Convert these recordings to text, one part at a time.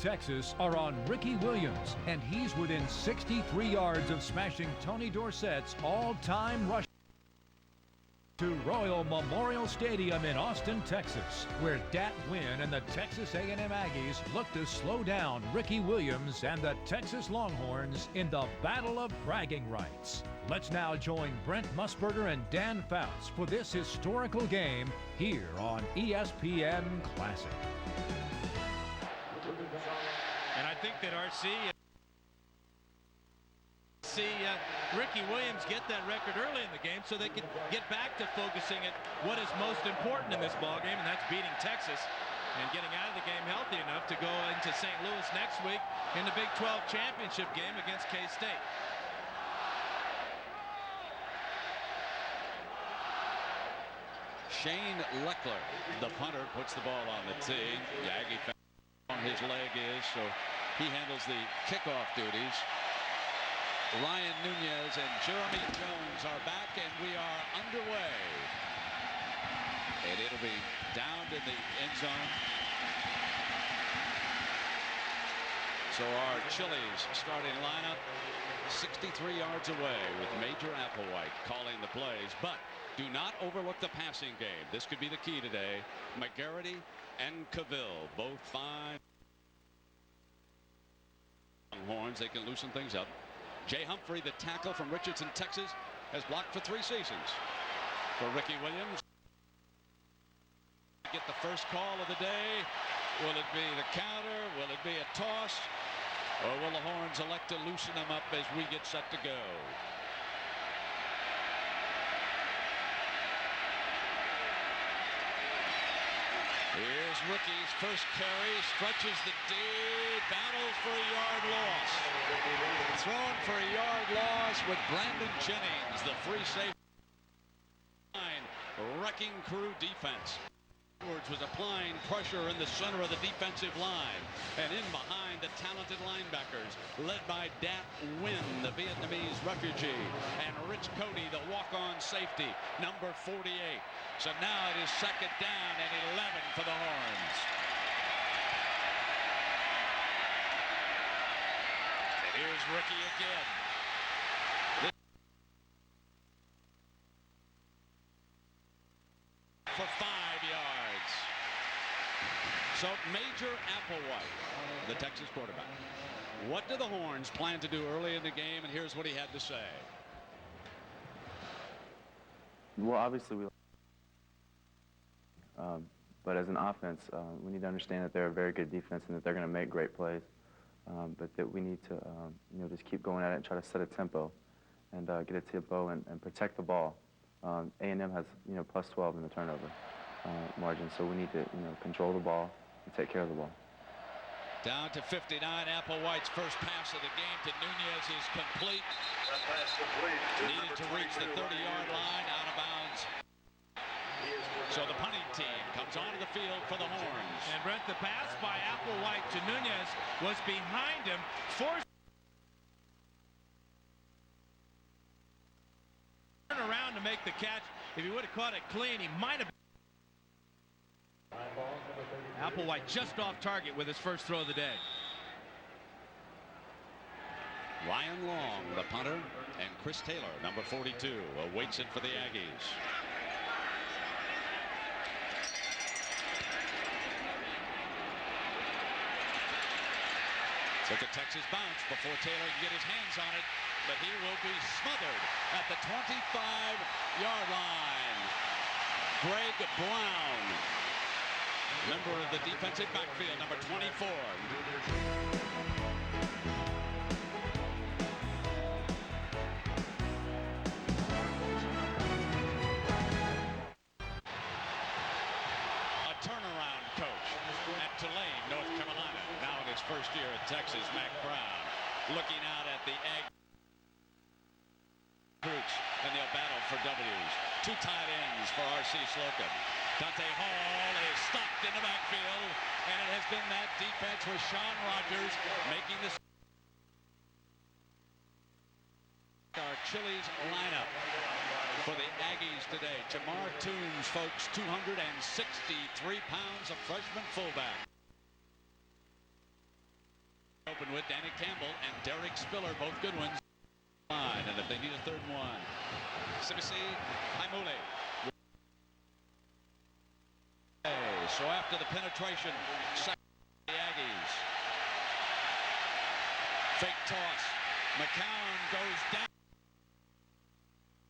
Texas are on Ricky Williams, and he's within 63 yards of smashing Tony Dorsett's all-time rush to Royal Memorial Stadium in Austin, Texas, where Dat Wynn and the Texas A&M Aggies look to slow down Ricky Williams and the Texas Longhorns in the battle of bragging rights. Let's now join Brent Musburger and Dan Fouts for this historical game here on ESPN Classic. And I think that RC see Ricky Williams get that record early in the game so they can get back to focusing at what is most important in this ball game, and that's beating Texas and getting out of the game healthy enough to go into St. Louis next week in the Big 12 championship game against K-State. Shane Leckler, the punter, puts the ball on the tee. The Aggie on his leg is, so he handles the kickoff duties. Ryan Nunez and Jeremy Jones are back, and we are underway. And it'll be downed in the end zone. So our Chili's starting lineup 63 yards away with Major Applewhite calling the plays. But do not overlook the passing game. This could be the key today. McGarity and Cavill, both fine. Longhorns, they can loosen things up. Jay Humphrey, the tackle from Richardson, Texas, has blocked for 3 seasons. For Ricky Williams, get the first call of the day. Will it be the counter? Will it be a toss? Or will the Horns elect to loosen them up as we get set to go? Here's Ricky's first carry, stretches the D, battles for a yard loss. Thrown for a yard loss with Brandon Jennings, the free safety. Wrecking crew defense. Edwards was applying pressure in the center of the defensive line, and in behind the talented linebackers, led by Dat Wynn, the Vietnamese refugee, and Rich Cody, the walk-on safety, number 48. So now it is second down and 11 for the Horns. And here's Ricky again. For 5 yards. So Major Applewhite, the Texas quarterback. What do the Horns plan to do early in the game? And here's what he had to say. Well, obviously but as an offense, we need to understand that they're a very good defense and that they're going to make great plays. But that we need to, just keep going at it and try to set a tempo and get a tempo and protect the ball. A&M has, plus 12 in the turnover margin, so we need to, control the ball and take care of the ball. Down to 59, Applewhite's first pass of the game to Nunez is complete. Needed to reach the 30-yard line, out of bounds. So the punting team comes onto the field for the Horns. And Brent, the pass by Applewhite to Nunez was behind him, forced turn around to make the catch. If he would have caught it clean, he might have. Applewhite just off target with his first throw of the day. Ryan Long, the punter, and Chris Taylor, number 42, awaits it for the Aggies. Took a Texas bounce before Taylor can get his hands on it, but he will be smothered at the 25-yard line. Greg Brown, member of the defensive backfield, number 24. A turnaround coach at Tulane, North Carolina. Now in his first year at Texas, Mac Brown looking out at the Aggies and they'll battle for W's. 2 tight ends for R.C. Slocum. Dante Hall is stopped in the backfield, and it has been that defense with Sean Rogers making this. Our Chili's lineup for the Aggies today. Jamar Toombs, folks, 263 pounds, a freshman fullback. with Danny Campbell and Derek Spiller, both good ones. And if they need a third one, Sibisi Haimule. So after the penetration, the Aggies. Fake toss. McCown goes down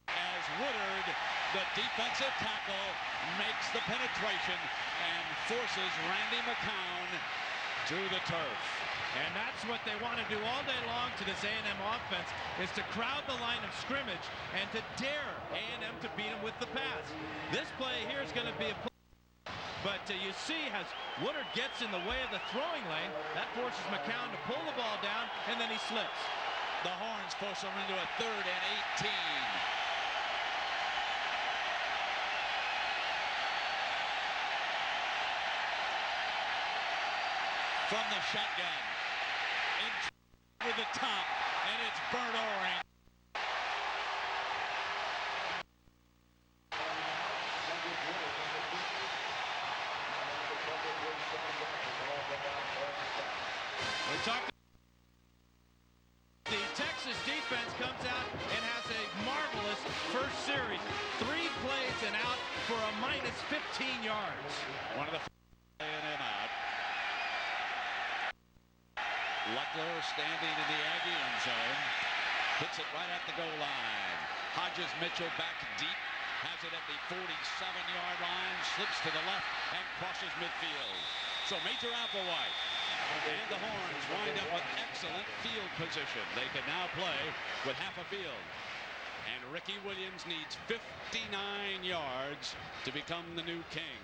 as Woodard, the defensive tackle, makes the penetration and forces Randy McCown to the turf. And that's what they want to do all day long to this A&M offense, is to crowd the line of scrimmage and to dare A&M to beat them with the pass. This play here is going to be a play. But you see, as Woodard gets in the way of the throwing lane, that forces McCown to pull the ball down, and then he slips. The Horns force them into a 3rd and 18. From the shotgun. In with the top, and it's Bert Oring. We talked. The Texas defense comes out and has a marvelous first series. 3 plays and out for a minus 15 yards. One of the A&M out. Luckler standing in the Aggie end zone. Hits it right at the goal line. Hodges Mitchell back deep. Has it at the 47-yard line. Slips to the left and crosses midfield. So Major Applewhite and the Horns wind up with excellent field position. They can now play with half a field. And Ricky Williams needs 59 yards to become the new king.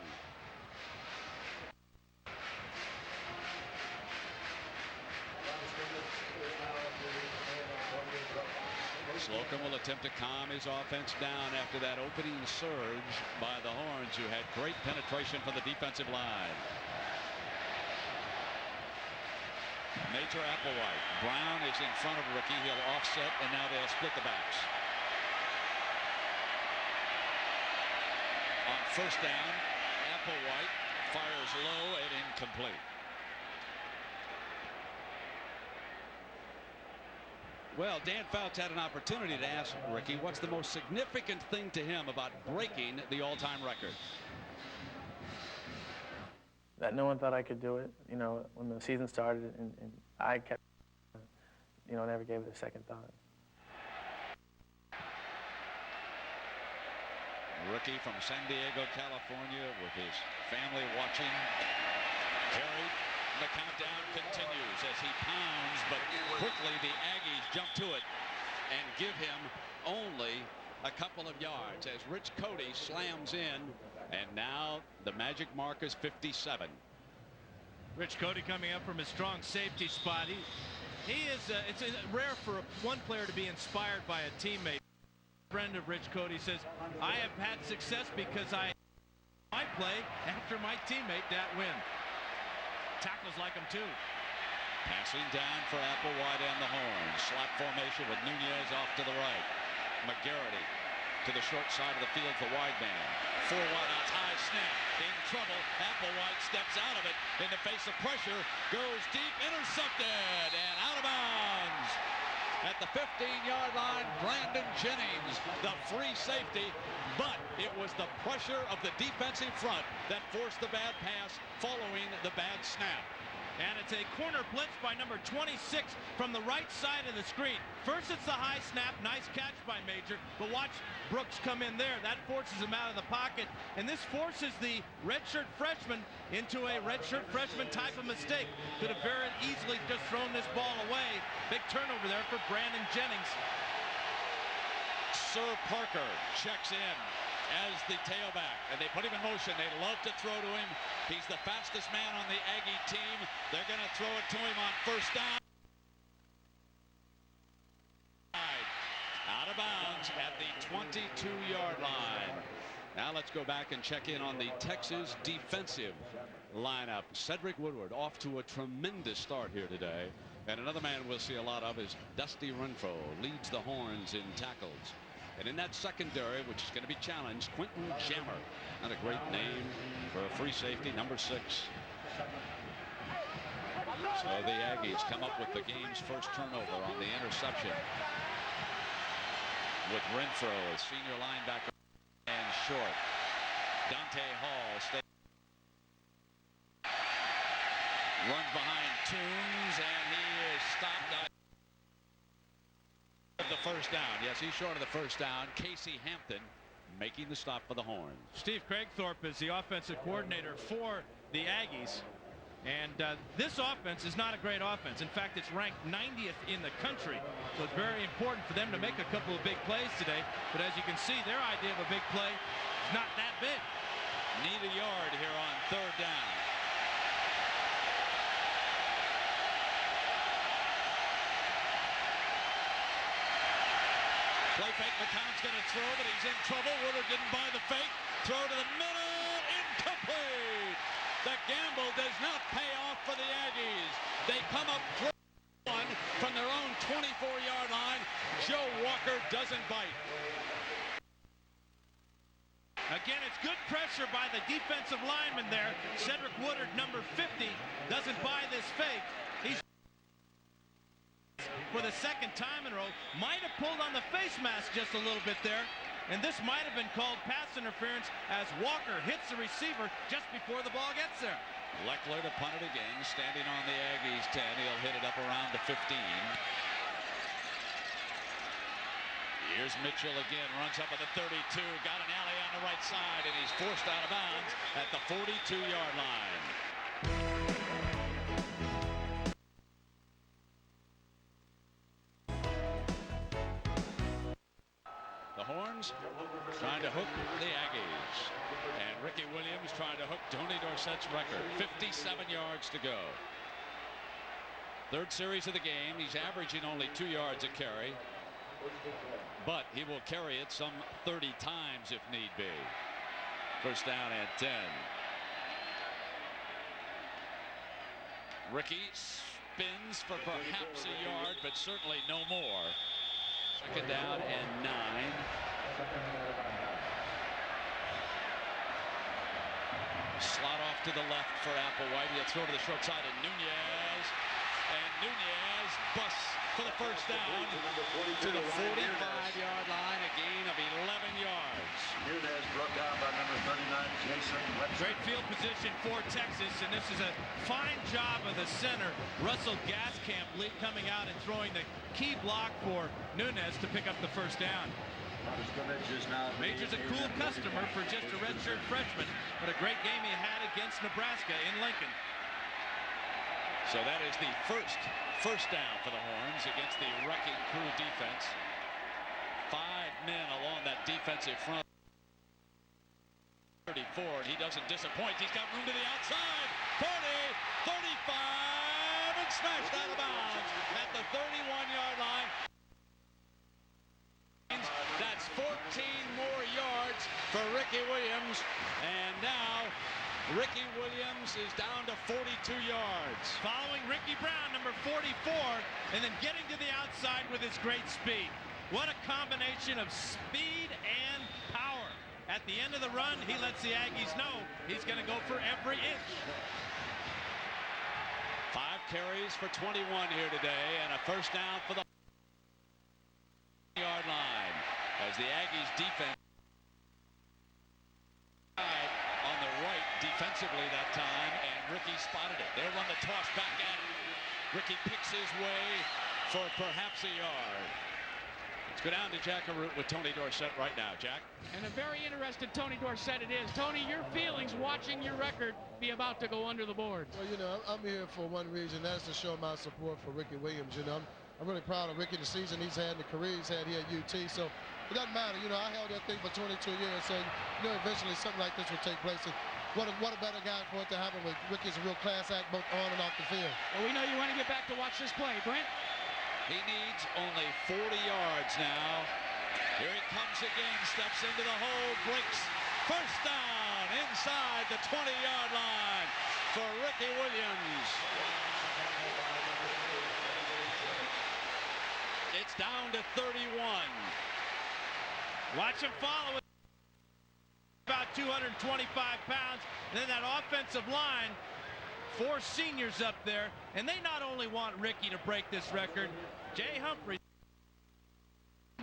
Slocum will attempt to calm his offense down after that opening surge by the Horns, who had great penetration from the defensive line. Major Applewhite. Brown is in front of Ricky. He'll offset, and now they'll split the backs. On first down, Applewhite fires low and incomplete. Well, Dan Fouts had an opportunity to ask Ricky what's the most significant thing to him about breaking the all-time record. That no one thought I could do it, you know, when the season started, and I kept, you know, never gave it a second thought. Ricky from San Diego, California, with his family watching. Carried. The countdown continues as he pounds, but quickly the Aggies jump to it and give him only a couple of yards as Rich Cody slams in, and now the magic mark is 57. Rich Cody coming up from his strong safety spot. It's rare for one player to be inspired by a teammate. A friend of Rich Cody says, I have had success because I play after my teammate that win. Tackles like him too. Passing down for Applewhite and the Horns. Slot formation with Nunez off to the right. McGarity to the short side of the field for wide man. 4 wideouts, high snap, in trouble. Applewhite steps out of it in the face of pressure, goes deep, intercepted, and out of bounds. At the 15-yard line, Brandon Jennings, the free safety, but it was the pressure of the defensive front that forced the bad pass following the bad snap. And it's a corner blitz by number 26 from the right side of the screen. First it's the high snap, nice catch by Major, but watch Brooks come in there. That forces him out of the pocket, and this forces the redshirt freshman into a redshirt freshman type of mistake. Could have very easily just thrown this ball away. Big turnover there for Brandon Jennings. Sir Parker checks in as the tailback, and they put him in motion. They love to throw to him. He's the fastest man on the Aggie team. They're going to throw it to him on first down. Out of bounds at the 22-yard line. Now let's go back and check in on the Texas defensive lineup. Cedric Woodward off to a tremendous start here today. And another man we'll see a lot of is Dusty Renfro, leads the Horns in tackles. And in that secondary, which is going to be challenged, Quentin Jammer. Not a great name for a free safety, number 6. So the Aggies come up with the game's first turnover on the interception. With Renfro, a senior linebacker, and short. Dante Hall stays. Runs behind Toombs, and he is stopped at the first down. Yes, he's short of the first down. Casey Hampton making the stop for the Horns. Steve Craigthorpe is the offensive coordinator for the Aggies. And this offense is not a great offense. In fact, it's ranked 90th in the country. So it's very important for them to make a couple of big plays today. But as you can see, their idea of a big play is not that big. Need a yard here on third down. Play fake. McCown's going to throw, but he's in trouble. Woodard didn't buy the fake. Throw to the middle. Incomplete. The gamble does not pay off for the Aggies. They come up one from their own 24-yard line. Joe Walker doesn't bite. Again, it's good pressure by the defensive lineman there. Cedric Woodard, number 50, doesn't buy this fake. He's for the second time in a row. Might have pulled on the face mask just a little bit there. And this might have been called pass interference as Walker hits the receiver just before the ball gets there. Leckler to punt it again, standing on the Aggies 10. He'll hit it up around the 15. Here's Mitchell again, runs up at the 32, got an alley on the right side, and he's forced out of bounds at the 42-yard line. The Horns trying to hook the Aggies. And Ricky Williams trying to hook Tony Dorsett's record. 57 yards to go. Third series of the game. He's averaging only 2 yards a carry. But he will carry it some 30 times if need be. First down and 10. Ricky spins for perhaps a yard, but certainly no more. Second down and 9. Slot off to the left for Applewhite. He'll throw to the short side of Nunez. And Nunez busts for the first down to the 45-yard line, a gain of 11 yards. Nunez brought down by number 39, Jason Webster. Great field position for Texas, and this is a fine job of the center, Russell Gaskamp, coming out and throwing the key block for Nunez to pick up the first down. Major's a cool customer for just a redshirt freshman, but a great game he had against Nebraska in Lincoln. So that is the first down for the Horns against the Wrecking Crew defense. 5 men along that defensive front. 34, and he doesn't disappoint. He's got room to the outside. 40, 35, and smashed out of bounds at the 31-yard line. That's 14 more yards for Ricky Williams, and now Ricky Williams is down to 42 yards. Following Ricky Brown, number 44, and then getting to the outside with his great speed. What a combination of speed and power. At the end of the run, he lets the Aggies know he's going to go for every inch. 5 carries for 21 here today, and a first down for the yard line as the Aggies defense on the right defensively that time, and Ricky spotted it. They'll run the toss back at him. Ricky picks his way for perhaps a yard. Let's go down to Jack Arute with Tony Dorsett right now. Jack. And a very interested Tony Dorsett it is. Tony, your feelings watching your record be about to go under the board? Well, you know, I'm here for one reason. That's to show my support for Ricky Williams. You know, I'm really proud of Ricky, the season he's had and the career he's had here at UT. So it doesn't matter. You know, I held that thing for 22 years. So, you know, eventually something like this will take place. And what a better guy for it to happen with. Ricky's a real class act both on and off the field. Well, we know you want to get back to watch this play. Brent? He needs only 40 yards now. Here he comes again, steps into the hole, breaks. First down inside the 20-yard line for Ricky Williams. It's down to 31. Watch him follow it. About 225 pounds. And then that offensive line 4 seniors up there, and they not only want Ricky to break this record, Jay Humphrey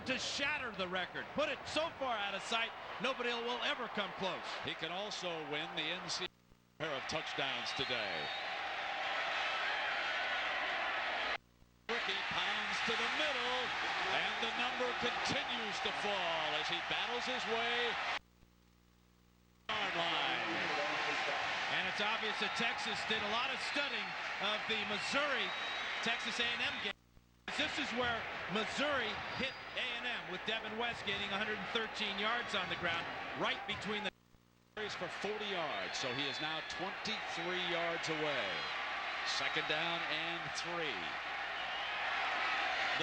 to shatter the record, put it so far out of sight, nobody will ever come close. He can also win the NCAA pair of touchdowns today. Ricky pounds to the middle, and the number continues to fall as he battles his way line. And it's obvious that Texas did a lot of studying of the Missouri-Texas A&M game. This is where Missouri hit A&M with Devin West gaining 113 yards on the ground, right between the for 40 yards, so he is now 23 yards away. Second down and 3.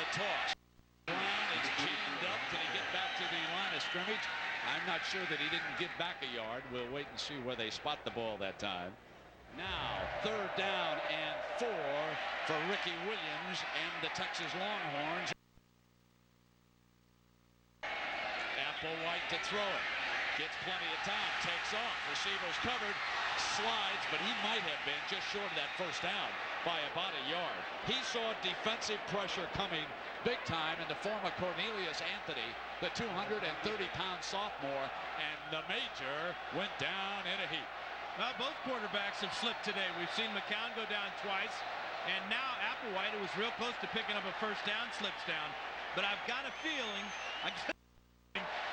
The toss. Brown is chained up. Can he get back to the line of scrimmage? I'm not sure that he didn't get back a yard. We'll wait and see where they spot the ball that time. Now, third down and 4 for Ricky Williams and the Texas Longhorns. Applewhite to throw it. Gets plenty of time. Takes off. Receivers covered. Slides, but he might have been just short of that first down by about a yard. He saw defensive pressure coming big time in the form of Cornelius Anthony, the 230-pound sophomore, and the major went down in a heap. Well, both quarterbacks have slipped today. We've seen McCown go down twice, and now Applewhite, who was real close to picking up a first down, slips down. But I've got a feeling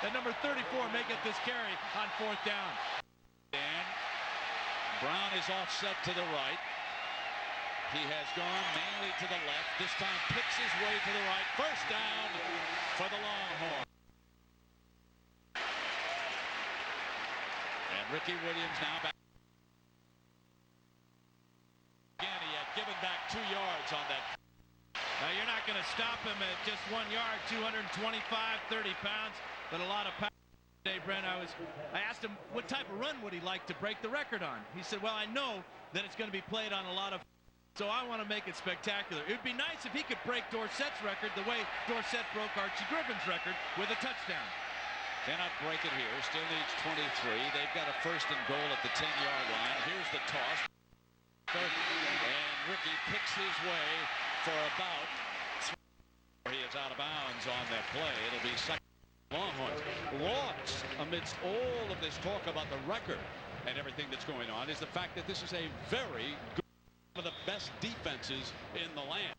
that number 34 may get this carry on 4th down. And Brown is offset to the right. He has gone mainly to the left. This time picks his way to the right. First down for the Longhorns. And Ricky Williams now back. Again, he had given back 2 yards on that. Now, you're not going to stop him at just 1 yard, 225, 30 pounds, but a lot of power. Today, Brent, I asked him what type of run would he like to break the record on. He said, well, I know that it's going to be played on a lot of, so I want to make it spectacular. It would be nice if he could break Dorsett's record the way Dorsett broke Archie Griffin's record with a touchdown. Cannot break it here. Still needs 23. They've got a first and goal at the 10-yard line. Here's the toss. And Ricky picks his way for about 3. He is out of bounds on that play. It'll be second. Longhorns. Lost amidst all of this talk about the record and everything that's going on is the fact that this is a very good, one of the best defenses in the land,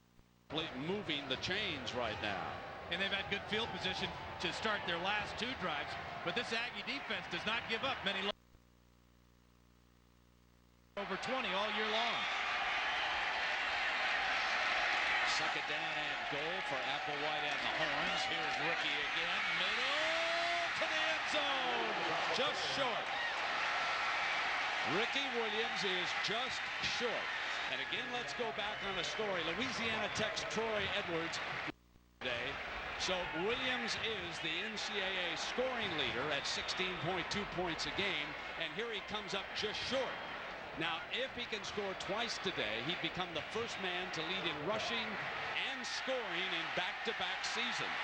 moving the chains right now. And they've had good field position to start their last 2 drives, but this Aggie defense does not give up many over 20 all year long. Second down and goal for Applewhite and the Horns. Here's Ricky again. Middle to the end zone. Just short. Ricky Williams is just short. And again, let's go back on a story. Louisiana Tech's Troy Edwards today. So Williams is the NCAA scoring leader at 16.2 points a game. And here he comes up just short. Now, if he can score twice today, he'd become the first man to lead in rushing and scoring in back-to-back seasons.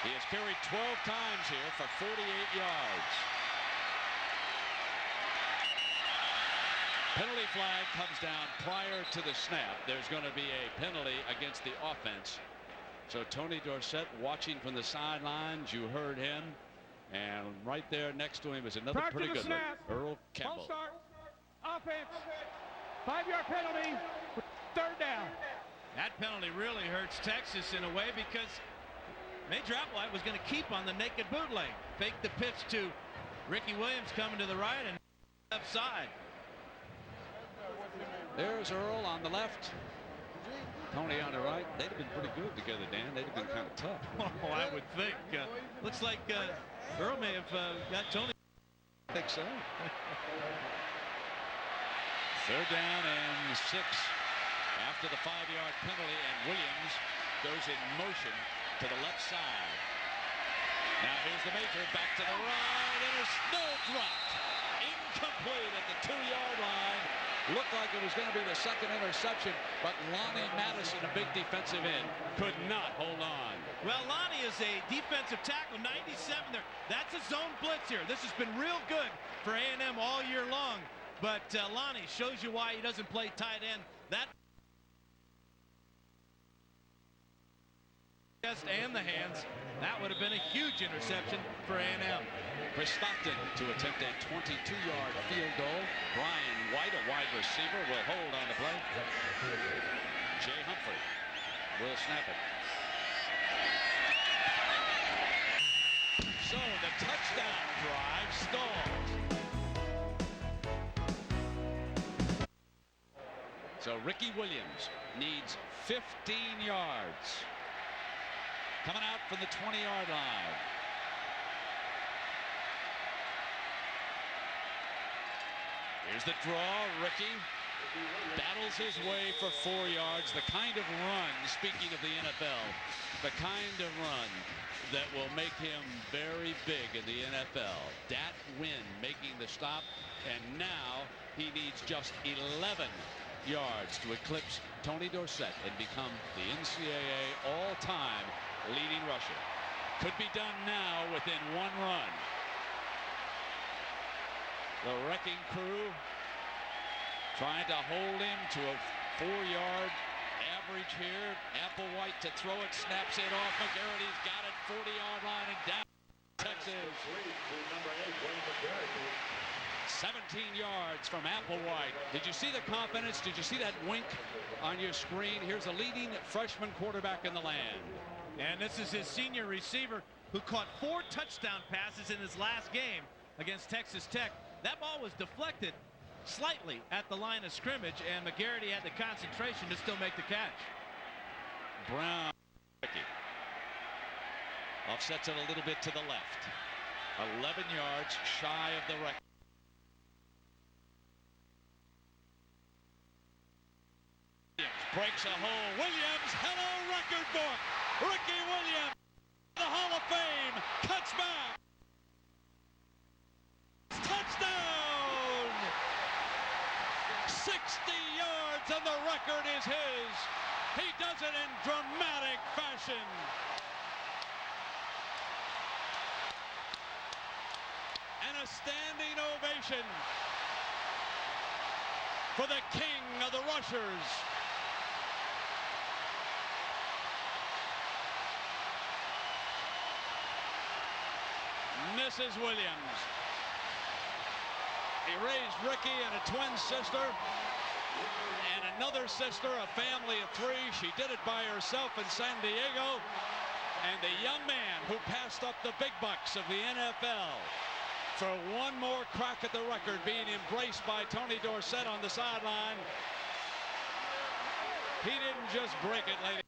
He has carried 12 times here for 48 yards. Penalty flag comes down prior to the snap. There's going to be a penalty against the offense. So Tony Dorsett watching from the sidelines. You heard him. And right there next to him is another pretty good one, Earl Campbell. Offense, 5-yard penalty, 3rd down. That penalty really hurts Texas in a way because Major Applewhite was going to keep on the naked bootleg. Fake the pitch to Ricky Williams coming to the right and left side. There's Earl on the left. Tony on the right. They'd have been pretty good together, Dan. They'd have been kind of tough. Oh, I would think. Looks like Earl may have got Tony. I think so. Third down and 6 after the 5-yard penalty, and Williams goes in motion to the left side. Now here's the major back to the right, and it's no dropped. Incomplete at the 2-yard line. Looked like it was going to be the second interception, but Lonnie Madison, a big defensive end, could not hold on. Well, Lonnie is a defensive tackle, 97 there. That's a zone blitz here. This has been real good for A&M all year long. But Lonnie shows you why he doesn't play tight end. That chest and the hands, that would have been a huge interception for A&M. Chris Stockton to attempt a 22-yard field goal. Brian White, a wide receiver, will hold on the play. Jay Humphrey will snap it. So the touchdown drive stalls. So Ricky Williams needs 15 yards. Coming out from the 20-yard line. Here's the draw. Ricky battles his way for 4 yards. The kind of run, speaking of the NFL, the kind of run that will make him very big in the NFL. Dat Wynn making the stop, and now he needs just 11 yards to eclipse Tony Dorsett and become the NCAA all-time leading rusher. Could be done now within one run. The wrecking crew trying to hold him to a 4-yard average here. Applewhite to throw it, snaps it off. McGarrity's got it, 40-yard line and down. Texas. 17 yards from Applewhite. Did you see the confidence? Did you see that wink on your screen? Here's a leading freshman quarterback in the land. And this is his senior receiver who caught 4 touchdown passes in his last game against Texas Tech. That ball was deflected slightly at the line of scrimmage, and McGarity had the concentration to still make the catch. Brown offsets it a little bit to the left. 11 yards shy of the record. Breaks a hole. Williams, hello record book. Ricky Williams, the Hall of Fame, cuts back. Touchdown! 60 yards and the record is his. He does it in dramatic fashion. And a standing ovation for the king of the rushers. Mrs. Williams. He raised Ricky and a twin sister and another sister, a family of 3. She did it by herself in San Diego. And the young man who passed up the big bucks of the NFL for one more crack at the record, being embraced by Tony Dorsett on the sideline. He didn't just break it, ladies.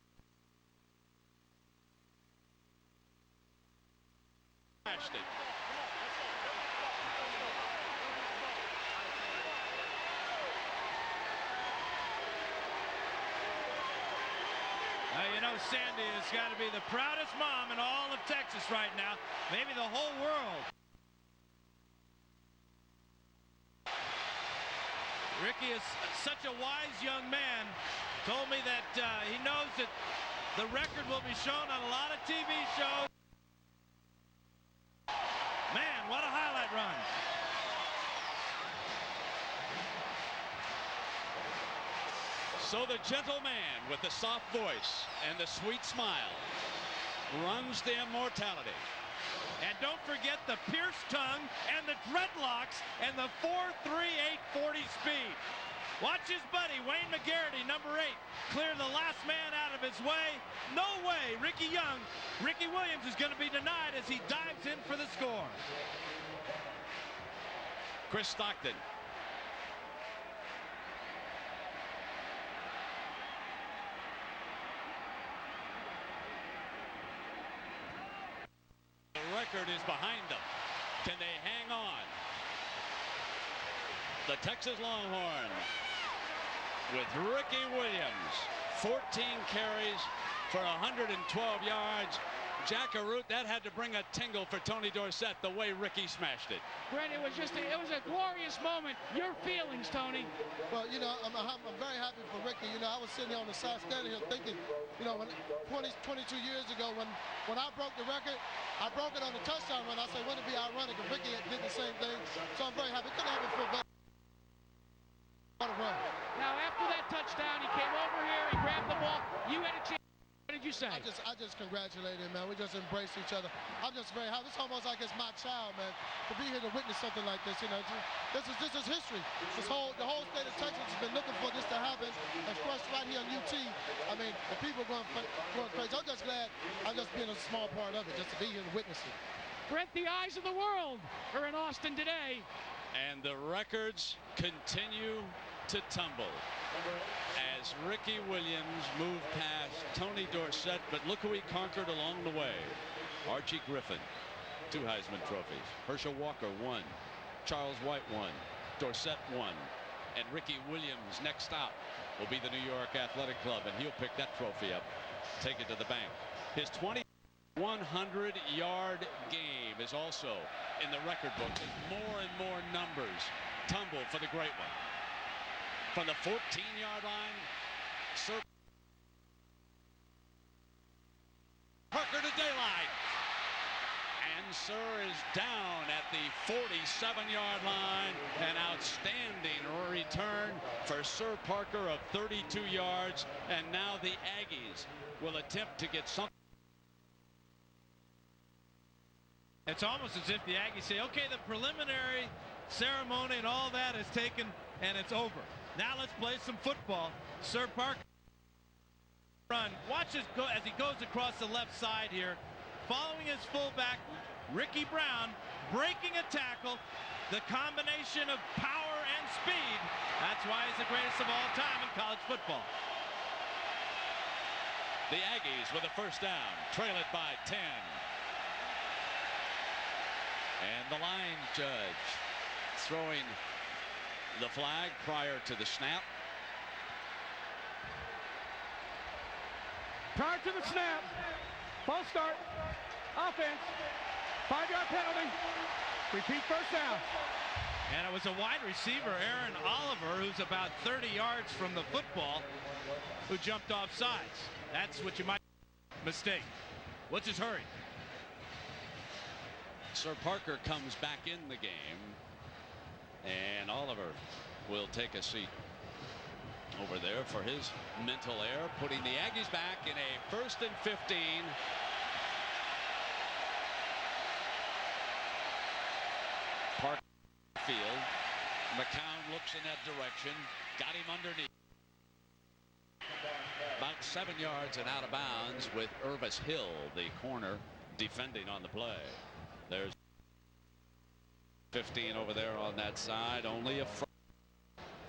Smashed it. You know, Sandy has got to be the proudest mom in all of Texas right now, maybe the whole world. Ricky is such a wise young man. Told me that he knows that the record will be shown on a lot of TV shows. Man, what a highlight run. So the gentleman with the soft voice and the sweet smile runs the immortality. And don't forget the pierced tongue and the dreadlocks and the 4.38 40 speed. Watch his buddy, Wayne McGarity, number 8, clear the last man out of his way. No way, Ricky Williams is going to be denied as he dives in for the score. Chris Stockton. Record is behind them. Can they hang on? The Texas Longhorns with Ricky Williams, 14 carries for 112 yards. Jackaroot, that had to bring a tingle for Tony Dorsett the way Ricky smashed it. Brent, it was a glorious moment. Your feelings, Tony? Well, you know, I'm very happy for Ricky. You know, I was sitting here on the side standing here thinking, you know, when 22 years ago when I broke the record, I broke it on the touchdown run. I said, wouldn't it be ironic if Ricky did the same thing? So I'm very happy. Couldn't have it for better. What a run. Now, after that touchdown, he came over here, he grabbed the ball. You had a chance. What did you say? I just congratulate him, man. We just embrace each other. I'm just very happy. It's almost like it's my child, man. To be here to witness something like this, you know, this is history. The whole state of Texas has been looking for this to happen. And of course, right here on UT, I mean, the people going crazy. I'm just glad I'm just being a small part of it, just to be here to witness it. Brent, the eyes of the world are in Austin today. And the records continue to tumble as Ricky Williams moved past Tony Dorsett, but look who he conquered along the way. Archie Griffin, 2 Heisman trophies. Herschel Walker, 1. Charles White, 1. Dorsett, 1. And Ricky Williams' next stop will be the New York Athletic Club, and he'll pick that trophy up, take it to the bank. His 100-yard game is also in the record book as more and more numbers tumble for the great one. From the 14-yard line, Sir Parker to daylight. And Sir is down at the 47-yard line. An outstanding return for Sir Parker of 32 yards. And now the Aggies will attempt to get something. It's almost as if the Aggies say, okay, the preliminary ceremony and all that is taken and it's over. Now let's play some football. Sir Parker run. Watch this go as he goes across the left side here. Following his fullback, Ricky Brown, breaking a tackle. The combination of power and speed. That's why he's the greatest of all time in college football. The Aggies with a first down, trail it by 10. And the line judge throwing the flag prior to the snap. Prior to the snap, false start, offense, 5-yard penalty, repeat first down. And it was a wide receiver, Aaron Oliver, who's about 30 yards from the football, who jumped off sides. That's what you might mistake. What's his hurry? Sir Parker comes back in the game, and Oliver will take a seat over there for his mental error, putting the Aggies back in a 1st and 15. Parker field. McCown looks in that direction, got him underneath. About 7 yards and out of bounds with Irvis Hill, the corner, defending on the play. There's 15 over there on that side. Only a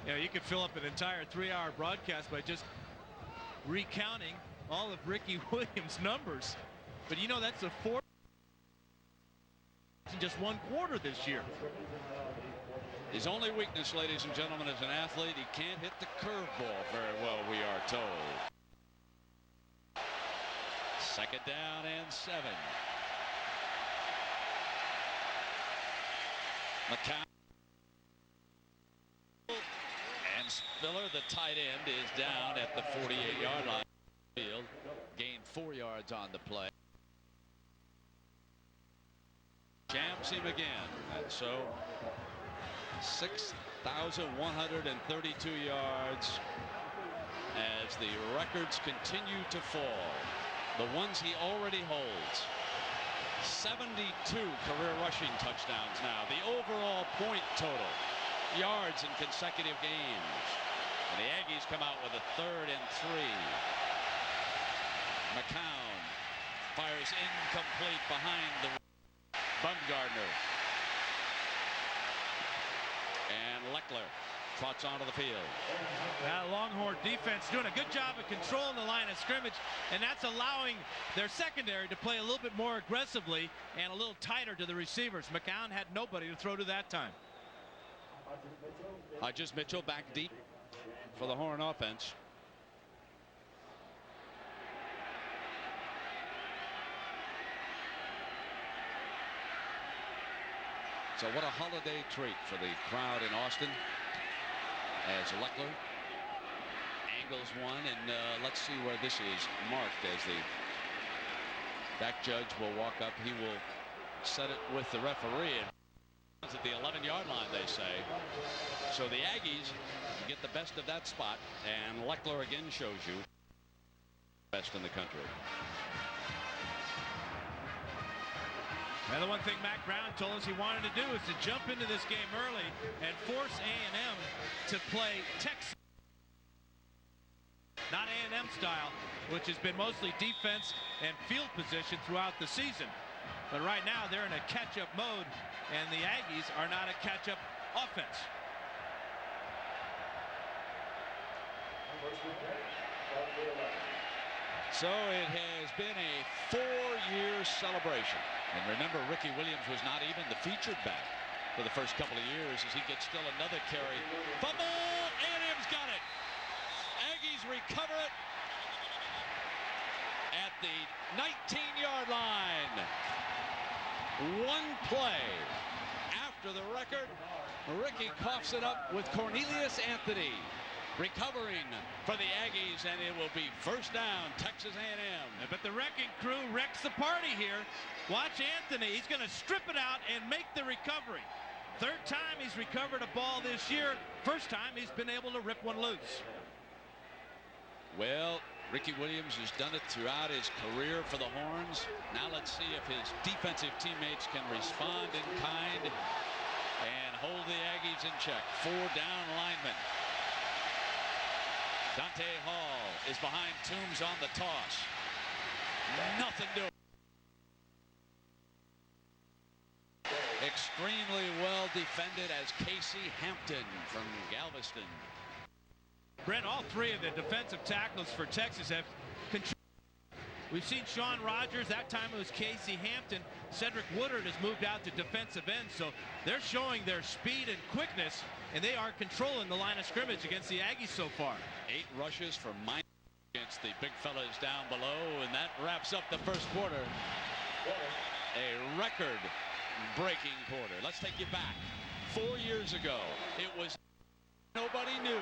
You know, you could fill up an entire 3-hour broadcast by just recounting all of Ricky Williams' numbers. But you know, that's the 4th in just 1 quarter this year. His only weakness, ladies and gentlemen, as an athlete, he can't hit the curveball very well, we are told. 2nd down and 7. McCown and Spiller, the tight end, is down at the 48-yard line. Field gained 4 yards on the play. Jams him again, and so 6,132 yards as the records continue to fall. The ones he already holds. 72 career rushing touchdowns now. The overall point total, yards in consecutive games. And the Aggies come out with a 3rd and 3. McCown fires incomplete behind the Bumgardner. And Leckler trots onto the field. That Longhorn defense doing a good job of controlling the line of scrimmage, and that's allowing their secondary to play a little bit more aggressively and a little tighter to the receivers. McCown had nobody to throw to that time. Hodges Mitchell back deep for the Horn offense. So what a holiday treat for the crowd in Austin as Leckler angles one, and let's see where this is marked as the back judge will walk up. He will set it with the referee. At the 11-yard line, they say. So the Aggies get the best of that spot, and Leckler again shows you best in the country. Well, the one thing Mac Brown told us he wanted to do is to jump into this game early and force A&M to play Texas, not A&M style, which has been mostly defense and field position throughout the season. But right now they're in a catch-up mode, and the Aggies are not a catch-up offense. So it has been a 4-year celebration. And remember, Ricky Williams was not even the featured back for the first couple of years as he gets still another carry. Fumble! A&M's got it. Aggies recover it at the 19-yard line. One play after the record, Ricky coughs it up with Cornelius Anthony recovering for the Aggies, and it will be first down, Texas A&M. But the wrecking crew wrecks the party here. Watch Anthony. He's going to strip it out and make the recovery. Third time he's recovered a ball this year. First time he's been able to rip one loose. Well, Ricky Williams has done it throughout his career for the Horns. Now let's see if his defensive teammates can respond in kind and hold the Aggies in check. 4 down linemen. Dante Hall is behind Toombs on the toss. Nothing doing. Extremely well defended as Casey Hampton from Galveston. Brent, all three of the defensive tackles for Texas have contributed. We've seen Sean Rogers. That time it was Casey Hampton. Cedric Woodard has moved out to defensive end, so they're showing their speed and quickness, and they are controlling the line of scrimmage against the Aggies so far. 8 rushes for Mike against the big fellas down below, and that wraps up the first quarter. A record-breaking quarter. Let's take you back. 4 years ago, it was nobody knew.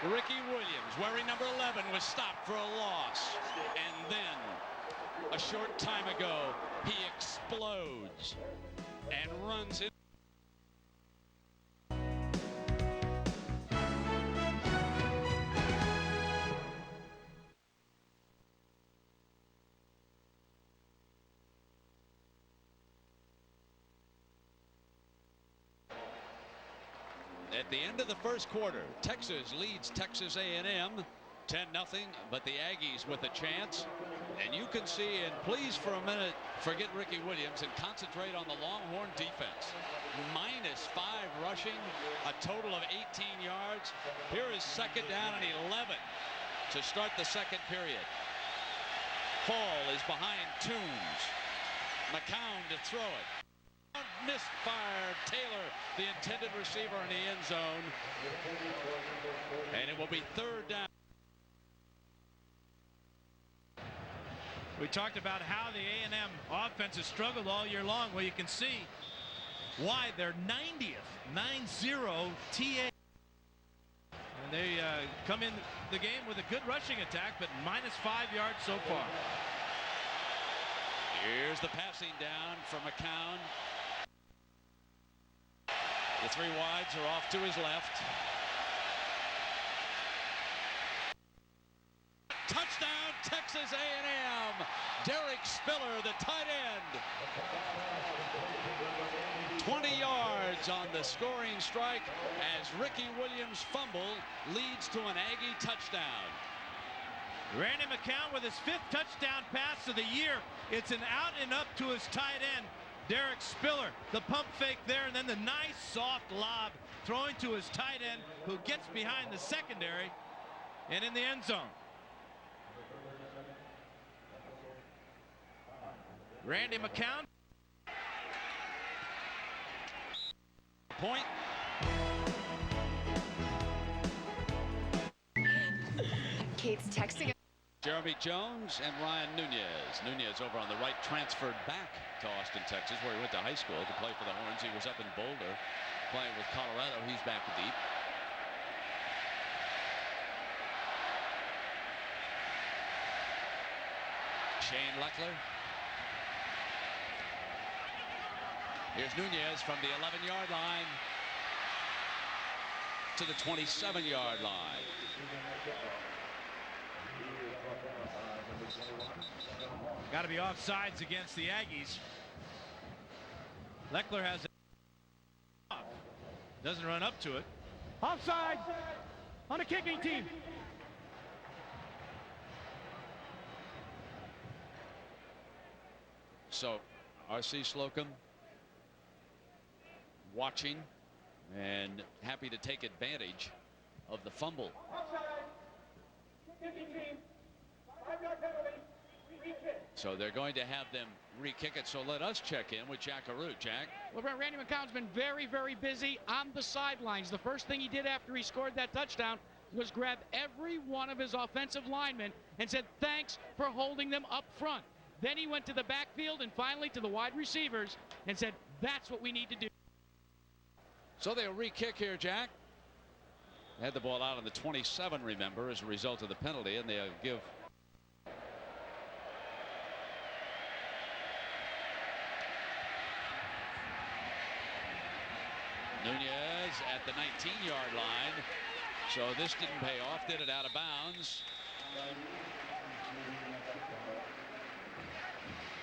Ricky Williams, wearing number 11, was stopped for a loss. And then, a short time ago, he explodes and runs in. At the end of the first quarter, Texas leads Texas A&M 10-0, but the Aggies with a chance. And you can see, and please for a minute forget Ricky Williams and concentrate on the Longhorn defense. -5 rushing, a total of 18 yards. Here is second down and 11 to start the second period. Hall is behind Toombs. McCown to throw it. Misfire. Taylor, the intended receiver, in the end zone. And it will be third down. We talked about how the A&M offense has struggled all year long. Well, you can see why they're 90th, 9-0 TA. And they come in the game with a good rushing attack, but -5 yards so far. Here's the passing down from McCown. The 3 wides are off to his left. Touchdown, Texas A&M. Derek Spiller, the tight end. 20 yards on the scoring strike as Ricky Williams' fumble leads to an Aggie touchdown. Randy McCown with his 5th touchdown pass of the year. It's an out and up to his tight end, Derek Spiller. The pump fake there, and then the nice soft lob throwing to his tight end, who gets behind the secondary and in the end zone. Randy McCown. Point. Kate's texting. Jeremy Jones and Ryan Nunez. Nunez over on the right, transferred back to Austin, Texas, where he went to high school to play for the Horns. He was up in Boulder playing with Colorado. He's back deep. Shane Leckler. Here's Nunez from the 11-yard line to the 27-yard line. Got to be offsides against the Aggies. Leckler has it. Doesn't run up to it. Offside on the kicking team. So R.C. Slocum watching and happy to take advantage of the fumble. So they're going to have them re-kick it. So let us check in with Jack Arute. Jack. Well, Randy McCown's been very, very busy on the sidelines. The first thing he did after he scored that touchdown was grab every one of his offensive linemen and said, thanks for holding them up front. Then he went to the backfield and finally to the wide receivers and said, that's what we need to do. So they'll re-kick here, Jack. Had the ball out on the 27, remember, as a result of the penalty, and they'll give Nunez at the 19-yard line. So this didn't pay off, did it out of bounds.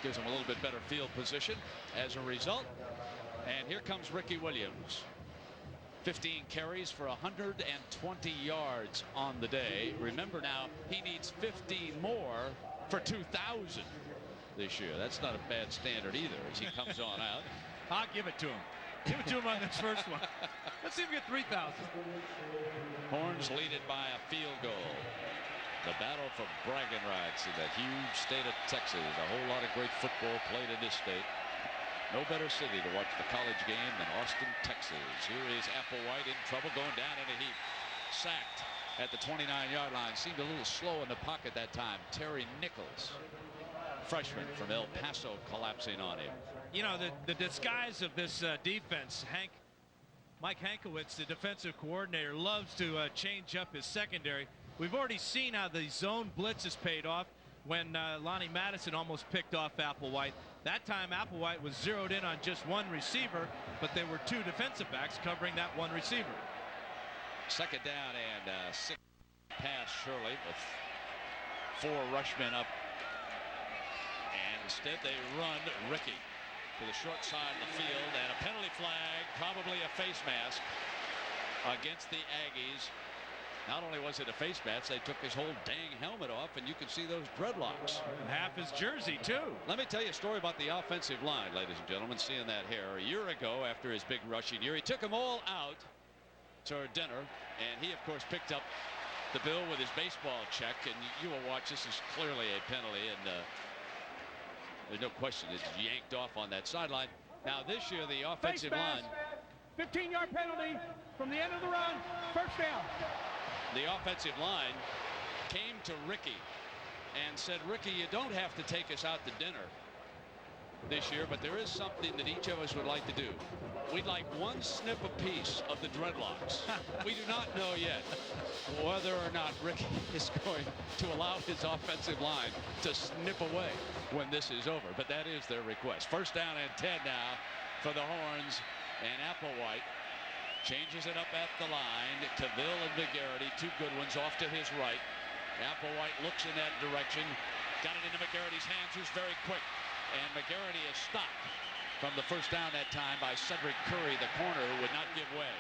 Gives him a little bit better field position as a result. And here comes Ricky Williams. 15 carries for 120 yards on the day. Remember now, he needs 15 more for 2,000 this year. That's not a bad standard either as he comes on out. I'll give it to him. Give it to him on this first one. Let's see if we get 3,000. Horns lead it by a field goal. The battle for bragging rights in the huge state of Texas. A whole lot of great football played in this state. No better city to watch the college game than Austin, Texas. Here is Applewhite in trouble, going down in a heap. Sacked at the 29-yard line. Seemed a little slow in the pocket that time. Terry Nichols, freshman from El Paso, collapsing on him. You know, the disguise of this defense, Mike Hankowitz, the defensive coordinator, loves to change up his secondary. We've already seen how the zone blitz has paid off when Lonnie Madison almost picked off Applewhite. That time Applewhite was zeroed in on just one receiver, but there were two defensive backs covering that one receiver. Second down and 6 pass Shirley with 4 rushmen up. And instead they run Ricky to the short side of the field, and a penalty flag, probably a face mask against the Aggies. Not only was it a face mask, they took his whole dang helmet off, and you can see those dreadlocks. And half his jersey, too. Let me tell you a story about the offensive line, ladies and gentlemen, seeing that hair. A year ago, after his big rushing year, he took them all out to dinner, and he, of course, picked up the bill with his baseball check, and you will watch. This is clearly a penalty, and there's no question it's yanked off on that sideline. Now, this year, the offensive line. 15-yard penalty from the end of the run. First down. The offensive line came to Ricky and said, Ricky, you don't have to take us out to dinner this year, but there is something that each of us would like to do. We'd like one snip apiece of the dreadlocks. We do not know yet whether or not Ricky is going to allow his offensive line to snip away when this is over, but that is their request. First down and 10 now for the Horns, and Applewhite changes it up at the line. Cavill and McGarity, 2 good ones off to his right. Applewhite looks in that direction. Got it into McGarity's hands, who's very quick. And McGarity is stopped from the first down that time by Cedric Curry, the corner, who would not give way.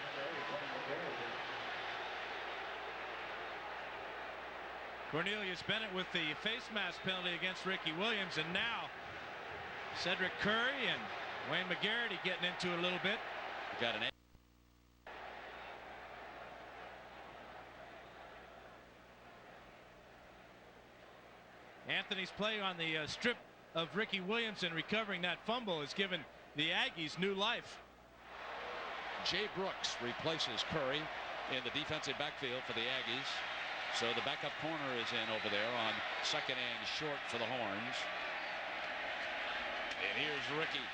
Cornelius Bennett with the face mask penalty against Ricky Williams, and now Cedric Curry and Wayne McGarity getting into it a little bit. Got an Anthony's play on the strip of Ricky Williams and recovering that fumble has given the Aggies new life. Jay Brooks replaces Curry in the defensive backfield for the Aggies. So the backup corner is in over there on second and short for the Horns. And here's Ricky,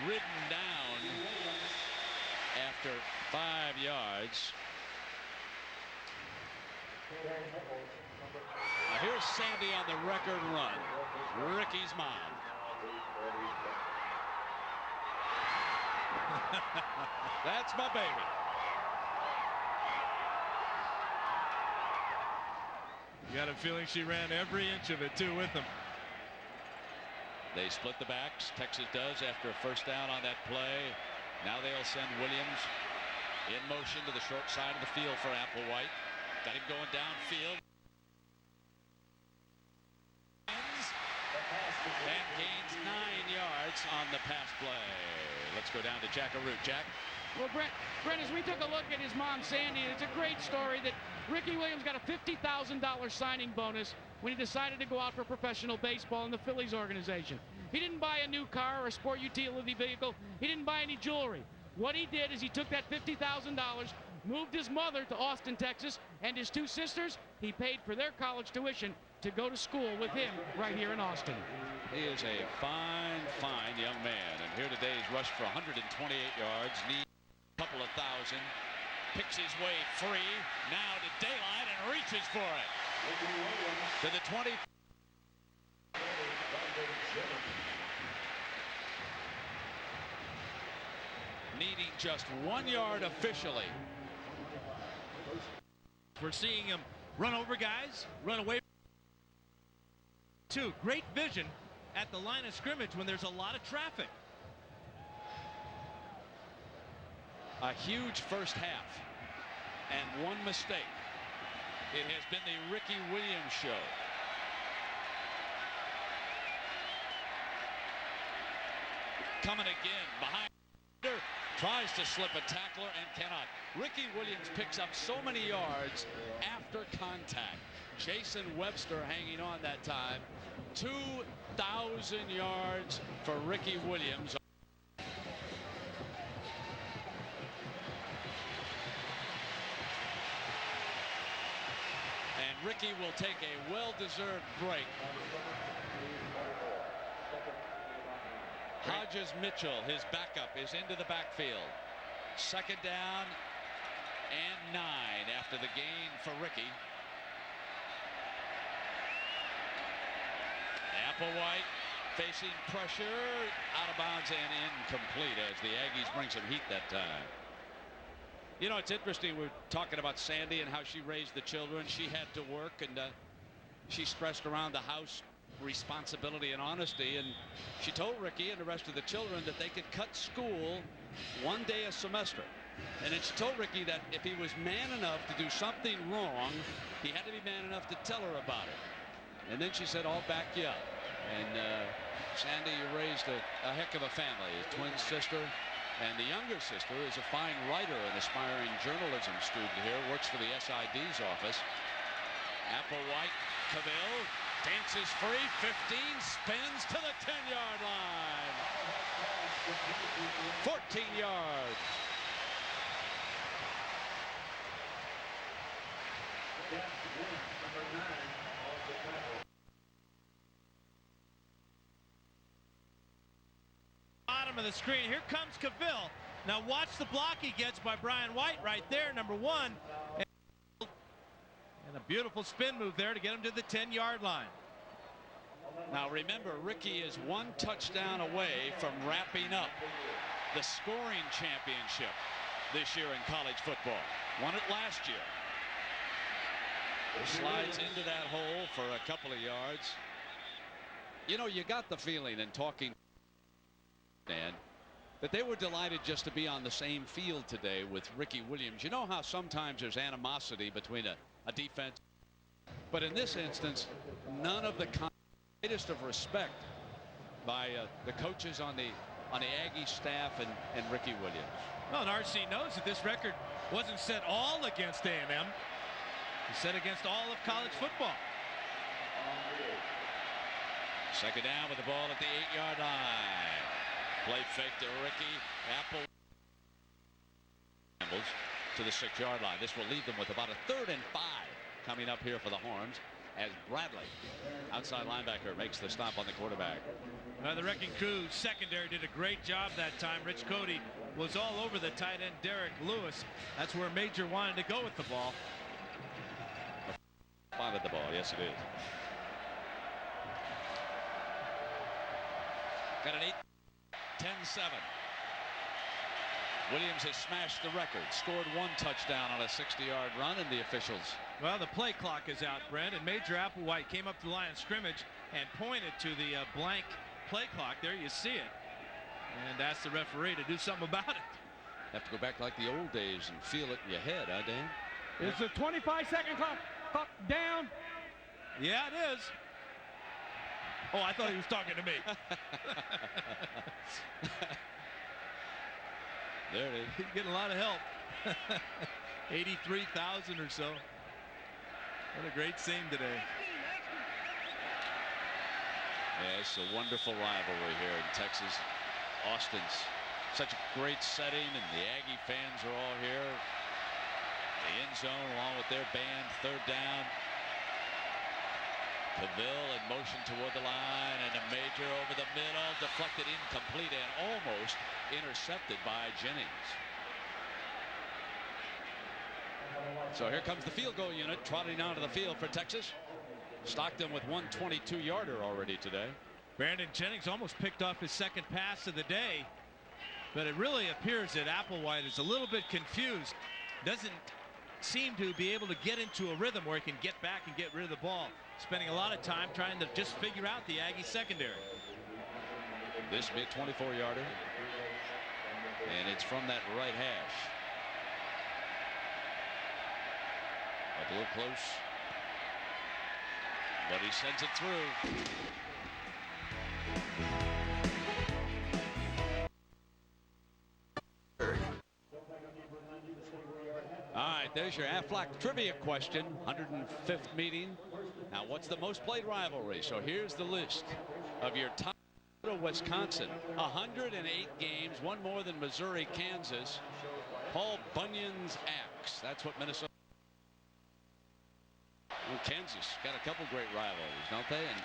ridden down after 5 yards. Now here's Sandy on the record run. Ricky's mom. That's my baby. You got a feeling she ran every inch of it, too, with them. They split the backs. Texas does after a first down on that play. Now they'll send Williams in motion to the short side of the field for Applewhite. Got him going downfield. And gains 9 yards on the pass play. Let's go down to Jack Arute. Jack. Well, Brent, as we took a look at his mom, Sandy, it's a great story that Ricky Williams got a $50,000 signing bonus when he decided to go out for professional baseball in the Phillies organization. He didn't buy a new car or a sport utility vehicle. He didn't buy any jewelry. What he did is he took that $50,000, moved his mother to Austin, Texas, and his 2 sisters, he paid for their college tuition to go to school with him right here in Austin. He is a fine, fine young man. And here today he's rushed for 128 yards, needs a couple of thousand, picks his way free, now to daylight and reaches for it. To the 20. Needing just 1 yard officially. We're seeing him run over guys, run away. Two, great vision at the line of scrimmage when there's a lot of traffic. A huge first half and 1 mistake. It has been the Ricky Williams show. Coming again behind. Tries to slip a tackler and cannot. Ricky Williams picks up so many yards after contact. Jason Webster hanging on that time. 2,000 yards for Ricky Williams. And Ricky will take a well-deserved break. Hodges Mitchell, his backup, is into the backfield. Second down and 9 after the gain for Ricky. Applewhite facing pressure, out of bounds and incomplete as the Aggies bring some heat that time. You know, it's interesting, we're talking about Sandy and how she raised the children. She had to work, and she stressed around the house responsibility and honesty, and she told Ricky and the rest of the children that they could cut school 1 day a semester. And then she told Ricky that if he was man enough to do something wrong, he had to be man enough to tell her about it. And then she said, I'll back you up. And Sandy, you raised a heck of a family. His twin sister and the younger sister is a fine writer, an aspiring journalism student here, works for the SID's office. Applewhite, Cavill dances free, 15, spins to the 10-yard line. 14 yards. Bottom of the screen. Here comes Cavill. Now watch the block he gets by Brian White right there, number 1. And a beautiful spin move there to get him to the 10-yard line. Now remember, Ricky is 1 touchdown away from wrapping up the scoring championship this year in college football. Won it last year. Slides into that hole for a couple of yards. You know, you got the feeling in talking, Dan, that they were delighted just to be on the same field today with Ricky Williams. You know how sometimes there's animosity between a defense, but in this instance, none of the greatest of respect by the coaches on the Aggie staff and Ricky Williams. Well, and RC knows that this record wasn't set all against A&M. It's set against all of college football. Second down with the ball at the 8-yard line. Play fake to Ricky. Apple to the 6-yard line. This will leave them with about a 3rd and 5 coming up here for the Horns as Bradley, outside linebacker, makes the stop on the quarterback. The Wrecking Crew secondary did a great job that time. Rich Cody was all over the tight end Derek Lewis. That's where Major wanted to go with the ball. Wanted the ball, yes it is. Got an 10-7. Williams has smashed the record, scored 1 touchdown on a 60-yard run, and the officials. Well, the play clock is out, Brent, and Major Applewhite came up to the line of scrimmage and pointed to the blank play clock. There you see it. And asked the referee to do something about it. Have to go back like the old days and feel it in your head, huh, Dan? It's a 25-second clock down. Yeah, it is. Oh, I thought he was talking to me. There it is. He's getting a lot of help. 83,000 or so. What a great scene today. Yeah, it's a wonderful rivalry here in Texas. Austin's such a great setting, and the Aggie fans are all here. The end zone along with their band, third down. Paville in motion toward the line, and a Major over the middle, deflected, incomplete, and almost intercepted by Jennings. So here comes the field goal unit trotting onto the field for Texas. Stockton with 1 22-yarder already today. Brandon Jennings almost picked off his second pass of the day, but it really appears that Applewhite is a little bit confused. Doesn't seem to be able to get into a rhythm where he can get back and get rid of the ball. Spending a lot of time trying to just figure out the Aggie secondary. This mid 24-yarder, and it's from that right hash. A little close, but he sends it through. All right, there's your Aflac trivia question. 105th meeting. Now, what's the most played rivalry? So here's the list of your top. Wisconsin, 108 games, one more than Missouri, Kansas. Paul Bunyan's axe. That's what Minnesota. Well, Kansas got a couple great rivalries, don't they? And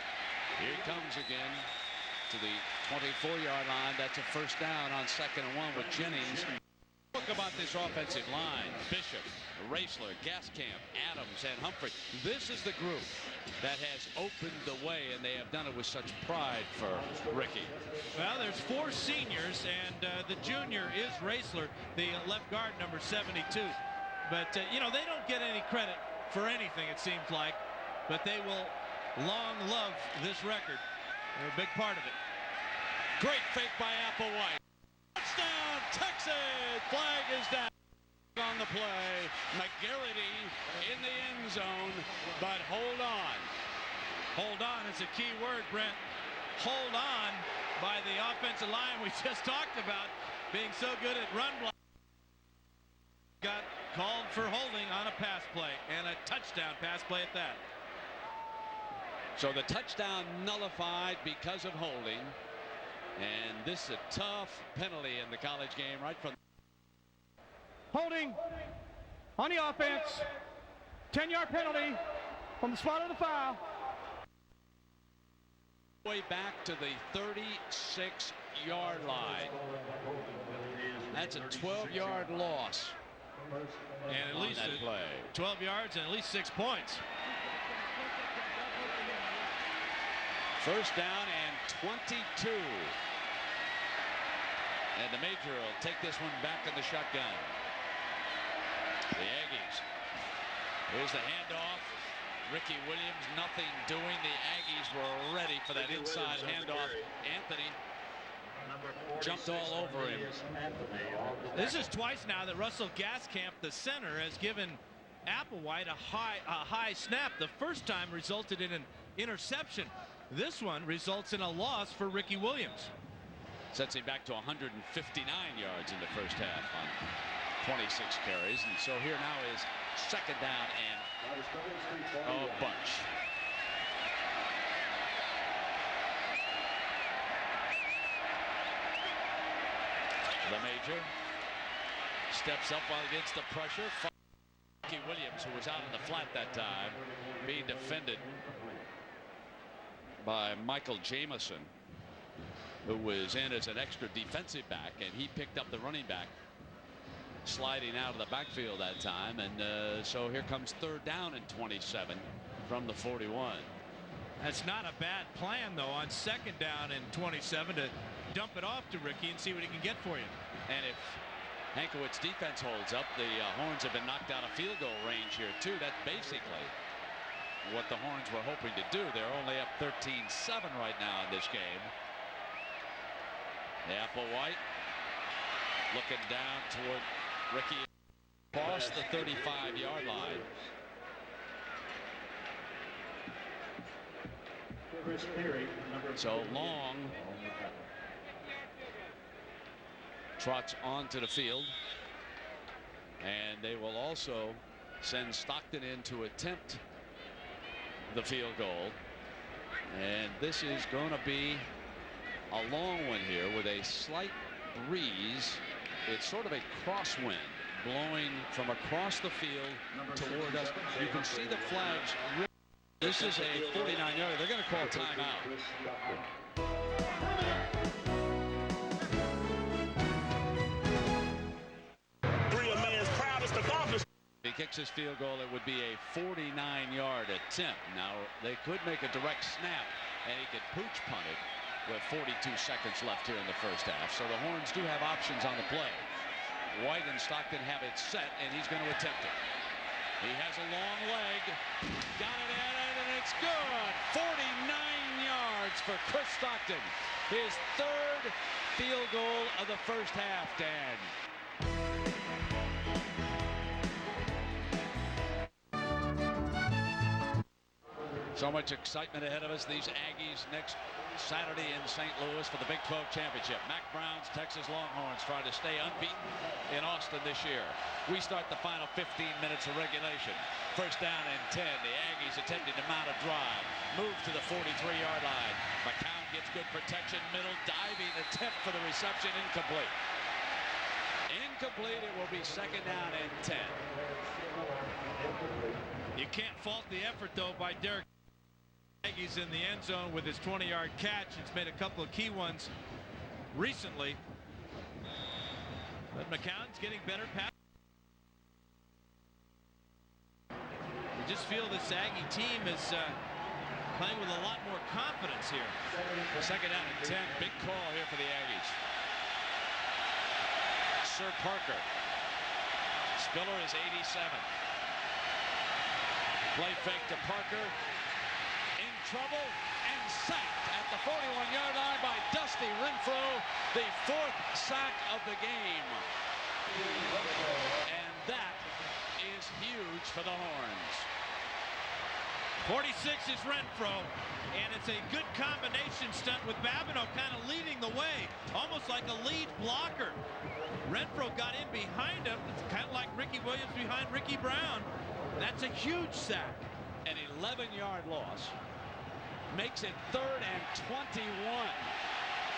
here he comes again to the 24-yard line. That's a first down on 2nd and 1 with Jennings. Talk about this offensive line. Bishop, Raisler, Gaskamp, Adams, and Humphrey. This is the group that has opened the way, and they have done it with such pride for Ricky. Well, there's 4 seniors, and the junior is Raisler, the left guard, number 72. But, you know, they don't get any credit for anything, it seems like, but they will long love this record. They're a big part of it. Great fake by Applewhite. Touchdown, Texas! Flag is down on the play. McGarity in the end zone, but hold on. Hold on is a key word, Brent. Hold on by the offensive line we just talked about being so good at run block. Got called for holding on a pass play, and a touchdown pass play at that. So the touchdown nullified because of holding. And this is a tough penalty in the college game right from. Holding on the offense. 10-yard penalty from the spot of the foul. Way back to the 36-yard line. That's a 12-yard loss. And at least 12 yards and at least 6 points. First down and 22. And the Major will take this one back in the shotgun. The Aggies. Here's the handoff. Ricky Williams, nothing doing. The Aggies were ready for that inside handoff. Anthony jumped all over him. This is twice now that Russell Gaskamp, the center, has given Applewhite a high snap. The first time resulted in an interception. This one results in a loss for Ricky Williams. Sets him back to 159 yards in the first half on 26 carries. And so here now is second down and a bunch. The Major steps up against the pressure. Ricky Williams, who was out in the flat that time, being defended by Michael Jamison, who was in as an extra defensive back, and he picked up the running back sliding out of the backfield that time. And so here comes third down and 27 from the 41. That's not a bad plan, though, on second down and 27 to dump it off to Ricky and see what he can get for you. And if Hankowitz's defense holds up. The Horns have been knocked out of field goal range here too. That's basically what the Horns were hoping to do. They're only up 13-7 right now in this game. Applewhite looking down toward Ricky across the 35-yard line. So Long trots onto the field, and they will also send Stockton in to attempt the field goal. And this is going to be a long one here with a slight breeze. It's sort of a crosswind blowing from across the field toward us. You can see the flags. This is a 49-yarder. They're going to call timeout. If he kicks his field goal, it would be a 49-yard attempt. Now, they could make a direct snap, and he could pooch punt it with 42 seconds left here in the first half. So the Horns do have options on the play. White and Stockton have it set, and he's going to attempt it. He has a long leg. Got it in, and it's good. 49 yards for Chris Stockton. His third field goal of the first half, Dan. So much excitement ahead of us. These Aggies next Saturday in St. Louis for the Big 12 championship. Mac Brown's Texas Longhorns trying to stay unbeaten in Austin this year. We start the final 15 minutes of regulation. First down and 10. The Aggies attempting to mount a drive. Move to the 43-yard line. McCown gets good protection. Middle diving attempt for the reception. Incomplete. Incomplete. It will be second down and 10. You can't fault the effort, though, by Derek. Aggies in the end zone with his 20-yard catch. It's made a couple of key ones recently. But McCown's getting better pass. You just feel this Aggie team is playing with a lot more confidence here. Second down and 10. Big call here for the Aggies. Sir Parker. Spiller is 87. Play fake to Parker. Trouble and sacked at the 41-yard line by Dusty Renfro, the fourth sack of the game. And that is huge for the Horns. 46 is Renfro, and it's a good combination stunt with Babineau kind of leading the way, almost like a lead blocker. Renfro got in behind him. It's kind of like Ricky Williams behind Ricky Brown. That's a huge sack. An 11-yard loss. Makes it third and 21.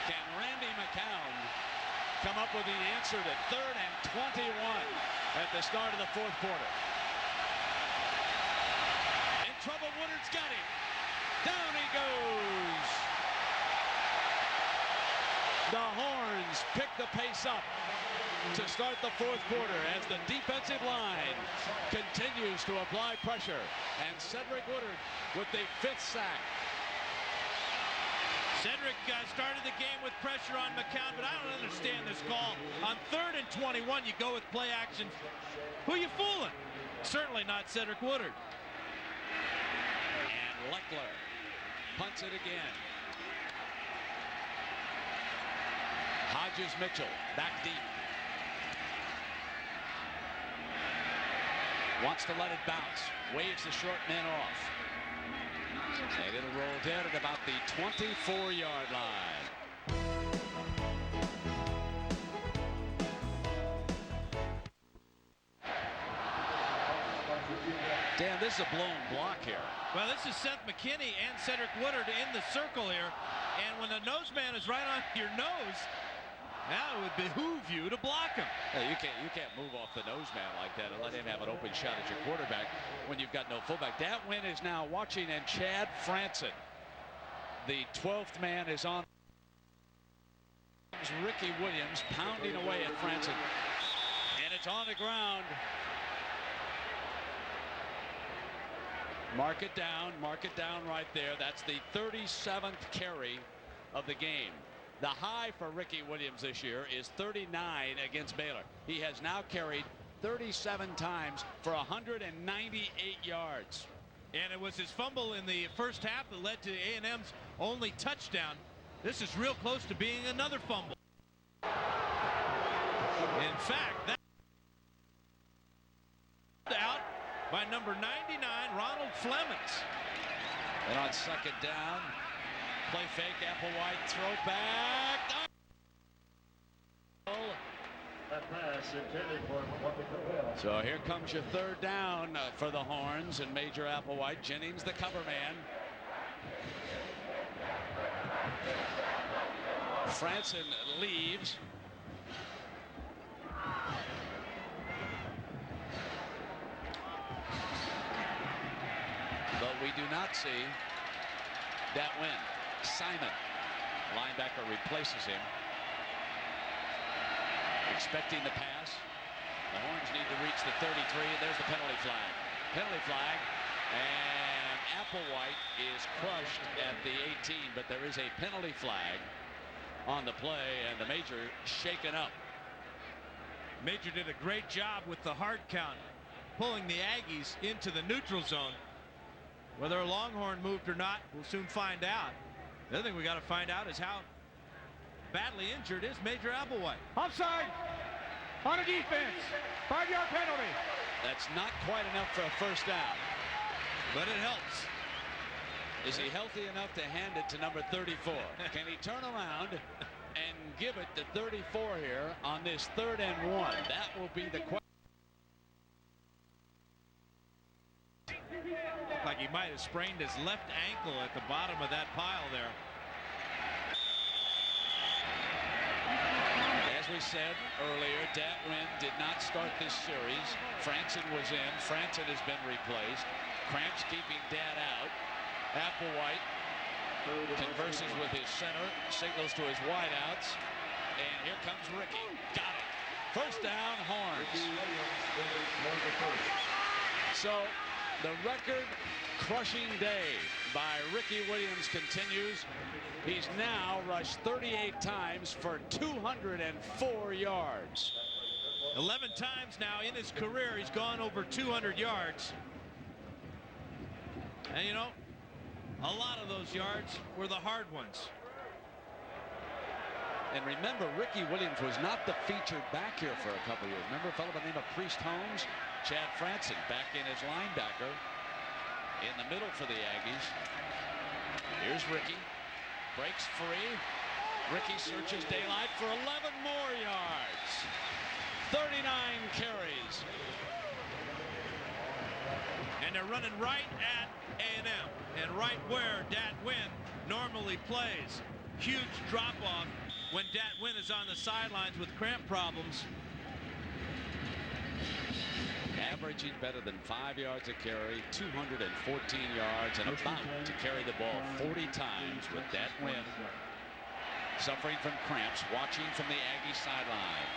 Can Randy McCown come up with the answer to third and 21 at the start of the fourth quarter? In trouble, Woodard's got him. Down he goes. The Horns pick the pace up to start the fourth quarter as the defensive line continues to apply pressure. And Cedric Woodard with the fifth sack. Cedric started the game with pressure on McCown, but I don't understand this call. On third and 21, you go with play action. Who are you fooling? Certainly not Cedric Woodard. And Leckler punts it again. Hodges Mitchell back deep. Wants to let it bounce. Waves the short man off. And it'll roll down at about the 24-yard line. Dan, this is a blown block here. Well, this is Seth McKinney and Cedric Woodard in the circle here. And when the nose man is right on your nose, now it would behoove you to block him. Yeah, you can't move off the nose man like that and let him have an open shot at your quarterback when you've got no fullback. That win is now watching, and Chad Franson, the 12th man, is on. Ricky Williams pounding away at Franson, and it's on the ground. Mark it down right there. That's the 37th carry of the game. The high for Ricky Williams this year is 39 against Baylor. He has now carried 37 times for 198 yards. And it was his fumble in the first half that led to A&M's only touchdown. This is real close to being another fumble. In fact, that out by number 99, Ronald Flemings. And on second down, play fake, Applewhite, throw back. That pass intended for So here comes your third down for the Horns and Major Applewhite. Jennings, the cover man. Franson leaves. But we do not see that win. Simon, linebacker, replaces him. Expecting the pass. The Horns need to reach the 33. There's the penalty flag. Penalty flag. And Applewhite is crushed at the 18, but there is a penalty flag on the play, and the Major shaken up. Major did a great job with the hard count, pulling the Aggies into the neutral zone. Whether a Longhorn moved or not, we'll soon find out. The other thing we got to find out is how badly injured is Major Applewhite. Offside on a defense. 5-yard penalty. That's not quite enough for a first down. But it helps. Is he healthy enough to hand it to number 34? Can he turn around and give it to 34 here on this 3rd and 1? That will be the question. Looked like he might have sprained his left ankle at the bottom of that pile there. As we said earlier, Dat Wynn did not start this series. Franson was in. Franson has been replaced. Cramps keeping Dat out. Applewhite converses with his center, signals to his wideouts, and here comes Ricky. Got it. First down, Horns. So the record-crushing day by Ricky Williams continues. He's now rushed 38 times for 204 yards. 11 times now in his career he's gone over 200 yards. And you know, a lot of those yards were the hard ones. And remember, Ricky Williams was not the featured back here for a couple years. Remember a fellow by the name of Priest Holmes? Chad Franson back in as linebacker in the middle for the Aggies. Here's Ricky. Breaks free. Ricky searches daylight for 11 more yards. 39 carries. And they're running right at A&M and right where Dat Wynn normally plays. Huge drop-off when Dat Wynn is on the sidelines with cramp problems. Averaging better than 5 yards a carry, 214 yards, and about to carry the ball 40 times with Dat Wynn suffering from cramps, watching from the Aggie sideline.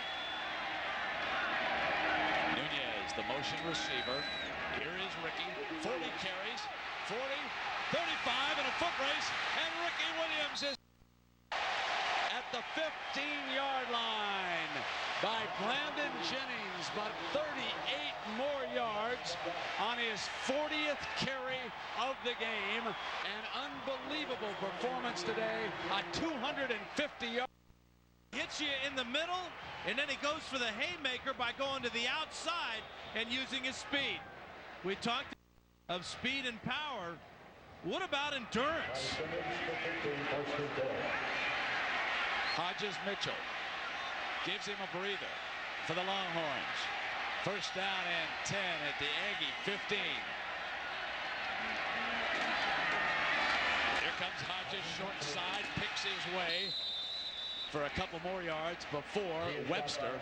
Nunez, the motion receiver. Here is Ricky. 40 carries, 40, 35, and a foot race, and Ricky Williams is at the 15-yard line by Brandon Jennings, but 38 more yards on his 40th carry of the game. An unbelievable performance today, a 250-yard. Hits you in the middle, and then he goes for the haymaker by going to the outside and using his speed. We talked of speed and power. What about endurance? Hodges Mitchell gives him a breather for the Longhorns. First down and 10 at the Aggie 15. Here comes Hodges, short side, picks his way for a couple more yards before Webster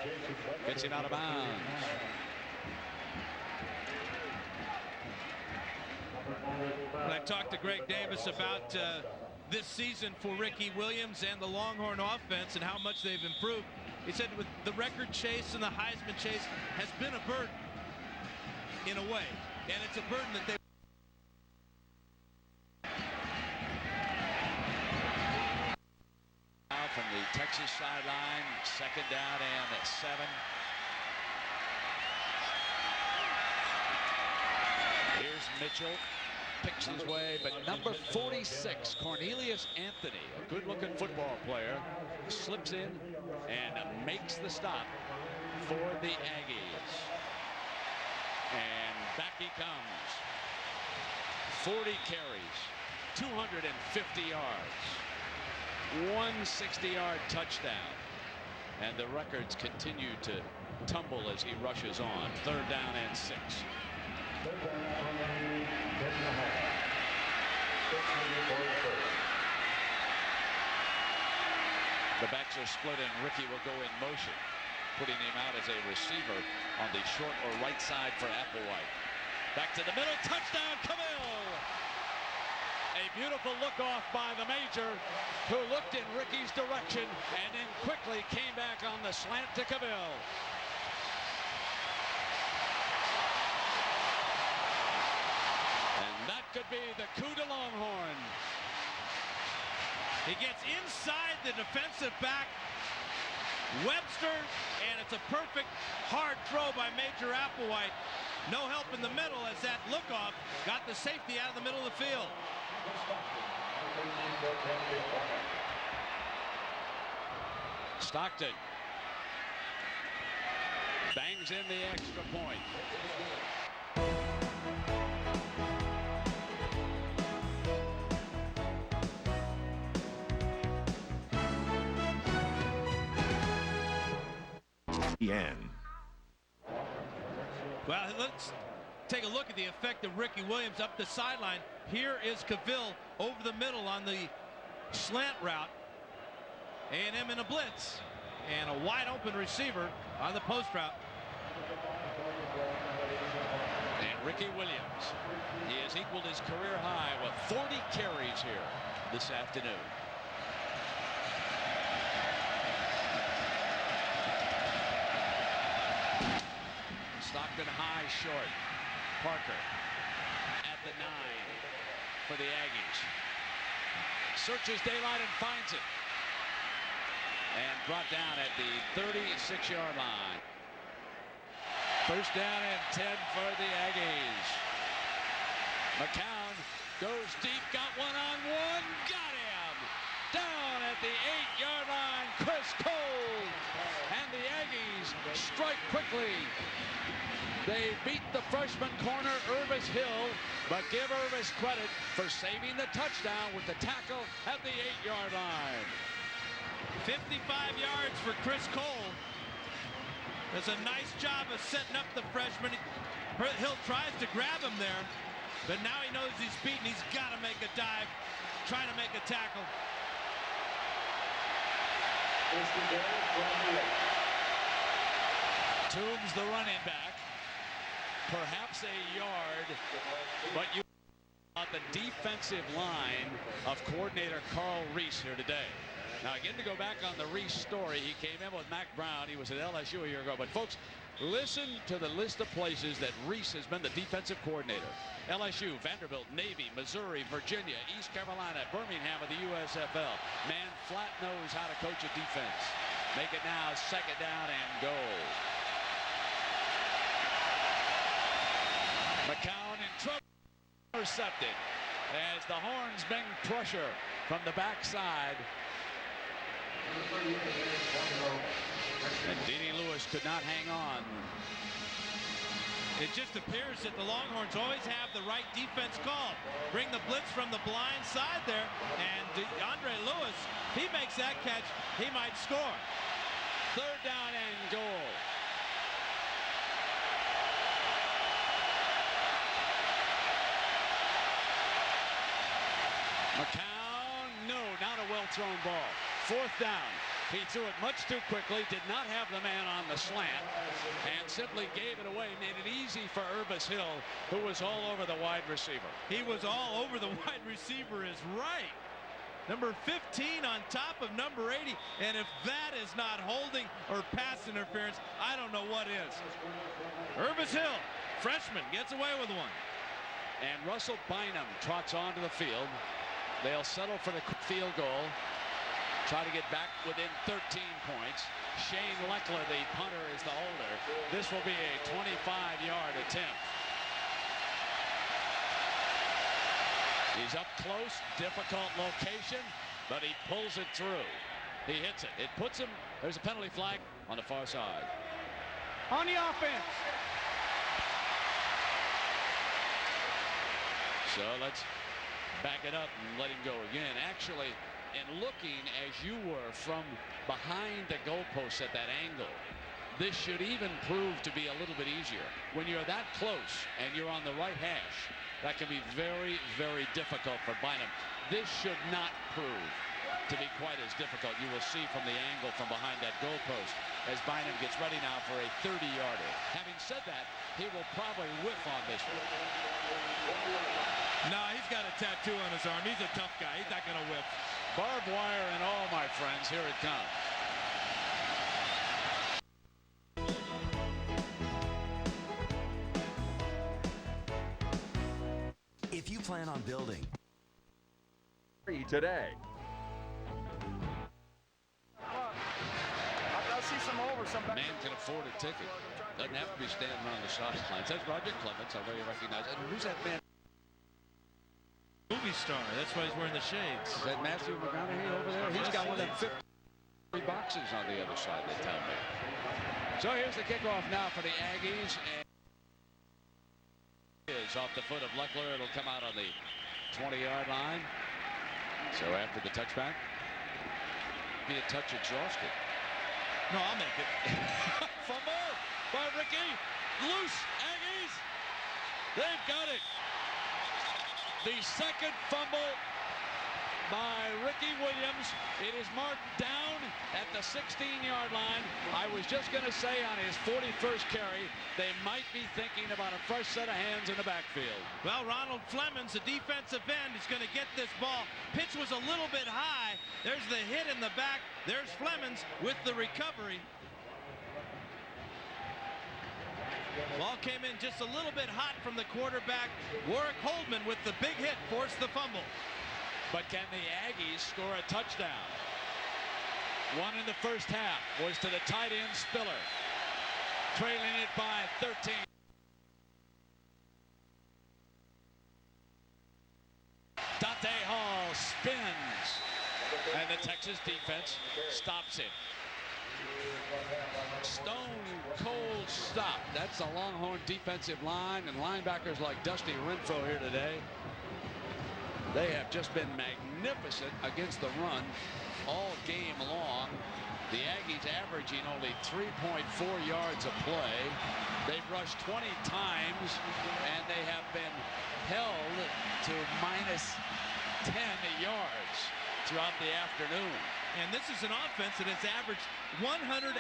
gets him out of bounds. When I talked to Greg Davis about this season for Ricky Williams and the Longhorn offense and how much they've improved, he said with the record chase and the Heisman chase has been a burden in a way, and it's a burden that they from the Texas sideline, 2nd down and 7. Here's Mitchell, picks his way, but number 46, Cornelius Anthony, a good-looking football player, slips in and makes the stop for the Aggies. And back he comes. 40 carries, 250 yards, 160-yard touchdown. And the records continue to tumble as he rushes on. 3rd down and 6. The backs are split and Ricky will go in motion, putting him out as a receiver on the short or right side for Applewhite. Back to the middle, touchdown, Cavill! A beautiful look off by the Major, who looked in Ricky's direction and then quickly came back on the slant to Cavill. And that could be the coup de Longhorn. He gets inside the defensive back, Webster, and it's a perfect hard throw by Major Applewhite. No help in the middle as that look-off got the safety out of the middle of the field. Stockton bangs in the extra point. Well, let's take a look at the effect of Ricky Williams up the sideline. Here is Cavill over the middle on the slant route. A&M in a blitz. And a wide open receiver on the post route. And Ricky Williams, he has equaled his career high with 40 carries here this afternoon. Stockton high, short. Parker at the 9 for the Aggies. Searches daylight and finds it. And brought down at the 36-yard line. 1st down and 10 for the Aggies. McCown goes deep, got one-on-one, got him! Down at the 8-yard line, Chris Cole! And the Aggies strike quickly. They beat the freshman corner, Irvis Hill, but give Irvis credit for saving the touchdown with the tackle at the 8-yard line. 55 yards for Chris Cole. Does a nice job of setting up the freshman. Hill tries to grab him there, but now he knows he's beaten. He's got to make a dive, trying to make a tackle. Toombs the running back. Perhaps a yard, but you about the defensive line of coordinator Carl Reese here today. Now again, to go back on the Reese story, he came in with Mac Brown. He was at LSU a year ago. But folks, listen to the list of places that Reese has been the defensive coordinator. LSU, Vanderbilt, Navy, Missouri, Virginia, East Carolina, Birmingham of the USFL. Man flat knows how to coach a defense. Make it now 2nd down and goal. McCown in trouble, intercepted as the Horns bring pressure from the backside. And Deanie Lewis could not hang on. It just appears that the Longhorns always have the right defense call. Bring the blitz from the blind side there, and Andre Lewis, if he makes that catch, he might score. 3rd down and goal. McCown, no, not a well-thrown ball. 4th down. He threw it much too quickly, did not have the man on the slant, and simply gave it away, made it easy for Irvis Hill, who was all over the wide receiver. He was all over the wide receiver is right. Number 15 on top of number 80, and if that is not holding or pass interference, I don't know what is. Irvis Hill, freshman, gets away with one. And Russell Bynum trots onto the field. They'll settle for the field goal. try to get back within 13 points. Shane Leckler, the punter, is the holder. This will be a 25-yard attempt. He's up close, difficult location, but he pulls it through. He hits it. It puts him. There's a penalty flag on the far side. On the offense. So let's back it up and let him go again. Actually, in looking as you were from behind the goalpost at that angle, this should even prove to be a little bit easier. When you're that close and you're on the right hash, that can be very, very difficult for Bynum. This should not prove to be quite as difficult. You will see from the angle from behind that goalpost as Bynum gets ready now for a 30-yarder. Having said that, he will probably whiff on this one. No, he's got a tattoo on his arm. He's a tough guy. He's not going to whiff. Barbed wire and all, my friends. Here it comes. If you plan on building today. I'll see some over some. Man can afford a ticket. Doesn't have to be standing on the sidelines. That's Roger Clemens. I know you recognize that. And who's that man? Movie star. That's why he's wearing the shades. Is that Matthew McConaughey over there? He's got one of them 50 boxes on the other side, they tell me. So here's the kickoff now for the Aggies. And is off the foot of Leckler. It'll come out on the 20-yard line. So after the touchback, be a touch exhausted. No, I'll make it. Fumble by Ricky. Loose Aggies. They've got it. The second fumble by Ricky Williams. It is marked down at the 16-yard line. I was just going to say on his 41st carry, they might be thinking about a fresh set of hands in the backfield. Well, Ronald Flemings, the defensive end, is going to get this ball. Pitch was a little bit high. There's the hit in the back. There's Flemings with the recovery. Ball came in just a little bit hot from the quarterback. Warwick Holdman with the big hit forced the fumble. But can the Aggies score a touchdown? One in the first half was to the tight end Spiller, trailing it by 13. Dante Hall spins, and the Texas defense stops him. Stone cold stop. That's the Longhorn defensive line, and linebackers like Dusty Renfro here today. They have just been magnificent against the run all game long. The Aggies averaging only 3.4 yards a play. They've rushed 20 times, and they have been held to minus 10 yards throughout the afternoon. And this is an offense that has averaged 170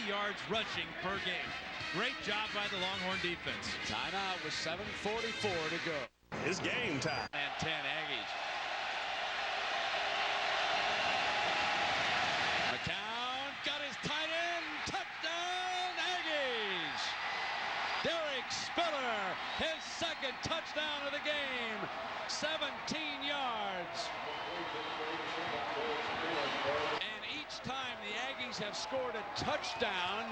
yards rushing per game. Great job by the Longhorn defense. Timeout with 7:44 to go. It's game time. And 10 Aggies. McCown got his tight end. Touchdown Aggies. Derek Spiller, his second touchdown of the game. 17 yards. And each time the Aggies have scored a touchdown,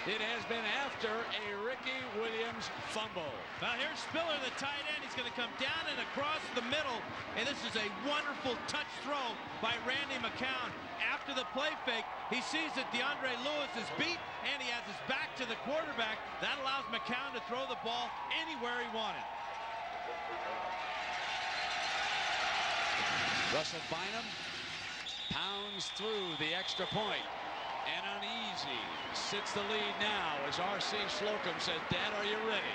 it has been after a Ricky Williams fumble. Well, here's Spiller, the tight end. He's going to come down and across the middle. And this is a wonderful touch throw by Randy McCown. After the play fake, he sees that DeAndre Lewis is beat, and he has his back to the quarterback. That allows McCown to throw the ball anywhere he wanted. Russell Bynum pounds through the extra point. And uneasy sits the lead now as R.C. Slocum said, "Dad, are you ready?"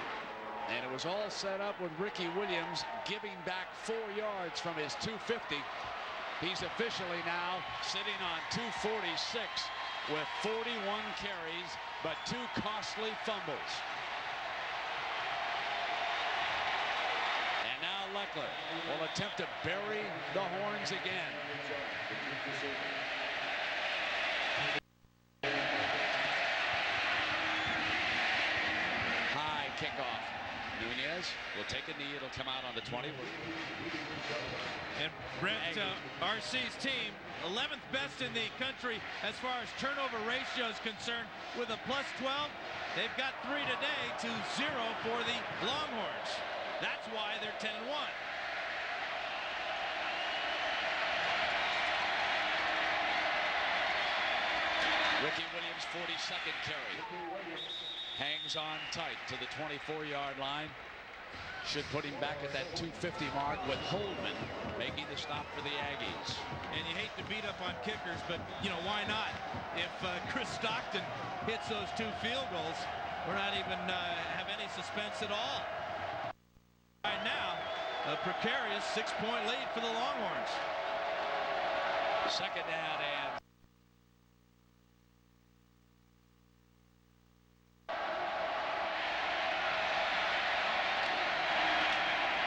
And it was all set up with Ricky Williams giving back 4 yards from his 250. He's officially now sitting on 246 with 41 carries, but 2 costly fumbles. And now Leckler will attempt to bury the horns again. High kickoff. Nunez will take a knee. It'll come out on the 20. And Brent, RC's team 11th best in the country as far as turnover ratio is concerned with a +12. They've got 3 today to 0 for the Longhorns. That's why they're 10-1. Ricky Williams, 42nd carry. Hangs on tight to the 24-yard line. Should put him back at that 250 mark with Holdman making the stop for the Aggies. And you hate to beat up on kickers, but, you know, why not? If Chris Stockton hits those 2 field goals, we're not even have any suspense at all. Right now, a precarious 6-point lead for the Longhorns. Second down and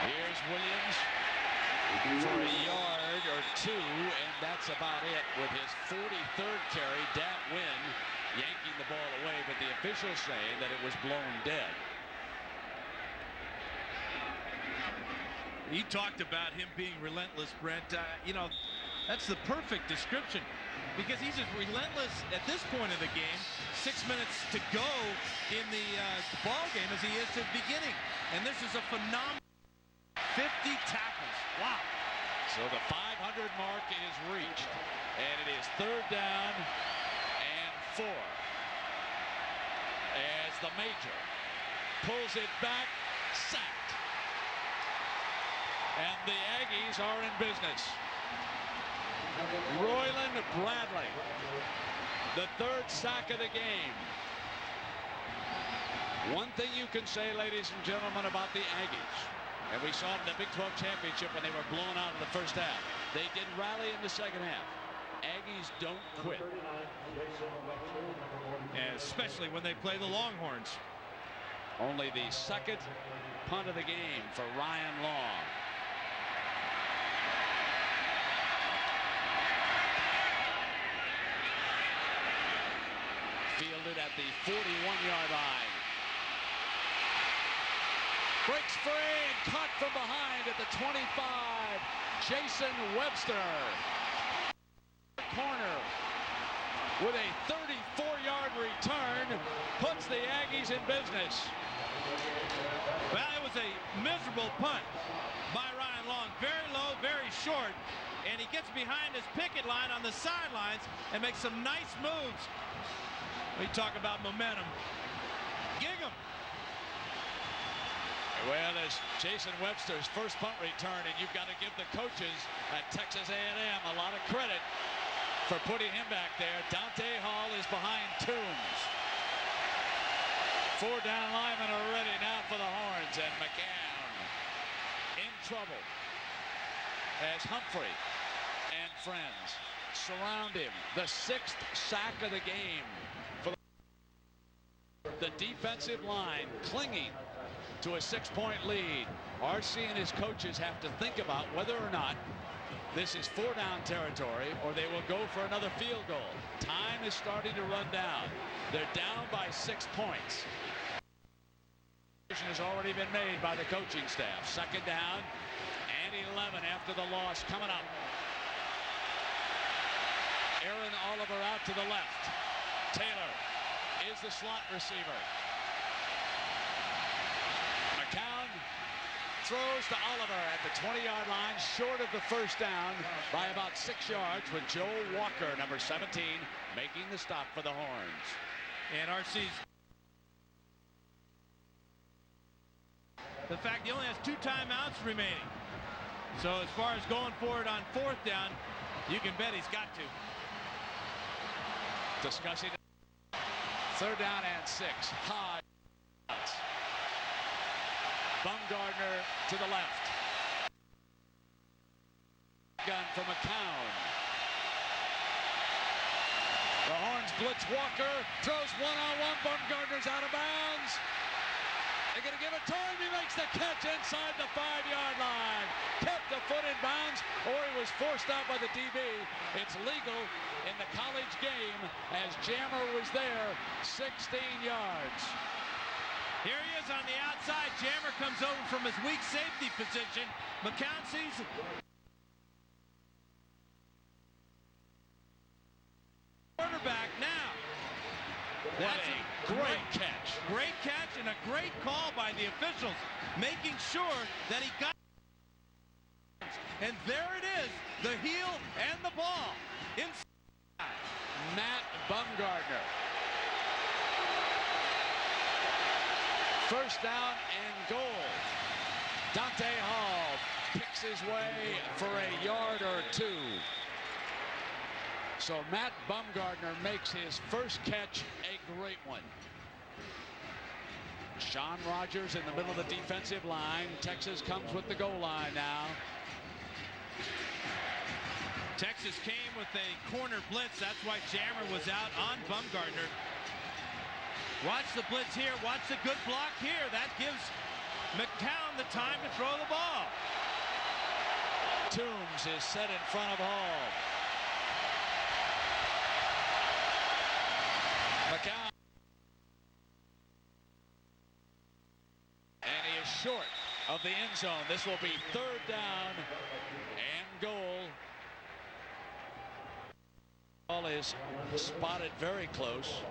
here's Williams for a yard or 2, and that's about it with his 43rd carry. Dat Wynn yanking the ball away, but the officials saying that it was blown dead. You talked about him being relentless, Brent. You know, that's the perfect description because he's as relentless at this point of the game, 6 minutes to go in the ball game, as he is at the beginning. And this is a phenomenal 50 tackles. Wow. So the 500 mark is reached, and it is 3rd down and 4. As the Major pulls it back, sacked. And the Aggies are in business. Royland Bradley, the 3rd sack of the game. One thing you can say, ladies and gentlemen, about the Aggies, and we saw it in the Big 12 championship when they were blown out in the first half. They did rally in the second half. Aggies don't quit. Especially when they play the Longhorns. Only the 2nd punt of the game for Ryan Long. Fielded at the 41-yard line. Breaks free and caught from behind at the 25. Jason Webster. Corner with a 34-yard return puts the Aggies in business. Well, it was a miserable punt by Ryan Long. Very low, very short. And he gets behind his picket line on the sidelines and makes some nice moves. We talk about momentum. Gig 'em. Well, there's Jason Webster's first punt return, and you've got to give the coaches at Texas A&M a lot of credit for putting him back there. Dante Hall is behind Toombs. 4 down linemen are ready now for the Horns, and McCown in trouble as Humphrey and friends surround him. The 6th sack of the game for the defensive line, clinging to a 6-point lead. RC and his coaches have to think about whether or not this is 4-down territory or they will go for another field goal. Time is starting to run down. They're down by 6 points. Decision has already been made by the coaching staff. 2nd down and 11 after the loss coming up. Aaron Oliver out to the left. Taylor is the slot receiver. McCown throws to Oliver at the 20-yard line, short of the first down by about 6 yards, with Joe Walker, number 17, making the stop for the Horns. And RC's the fact he only has 2 timeouts remaining. So as far as going forward on 4th down, you can bet he's got to. Discussing 3rd down and 6. High. Bumgardner to the left. Gun for McCown. The Horns blitz Walker. Throws one-on-one. Bumgardner's out of bounds. They're going to give it to him. He makes the catch inside the 5-yard line. Kept the foot in bounds, or he was forced out by the DB. It's legal in the college game as Jammer was there 16 yards. Here he is on the outside. Jammer comes over from his weak safety position. McCown sees That's a great catch. Great catch and a great call by the officials, making sure that he got. And there it is, the heel and the ball. Inside. Matt Bumgardner. First down and goal. Dante Hall picks his way for a yard or two. So Matt Bumgardner makes his first catch a great one. Sean Rogers in the middle of the defensive line. Texas comes with the goal line now. Texas came with a corner blitz. That's why Jammer was out on Bumgardner. Watch the blitz here. Watch the good block here. That gives McCown the time to throw the ball. Toombs is set in front of Hall. McCown. And he is short of the end zone. This will be third down and goal. Ball is spotted very close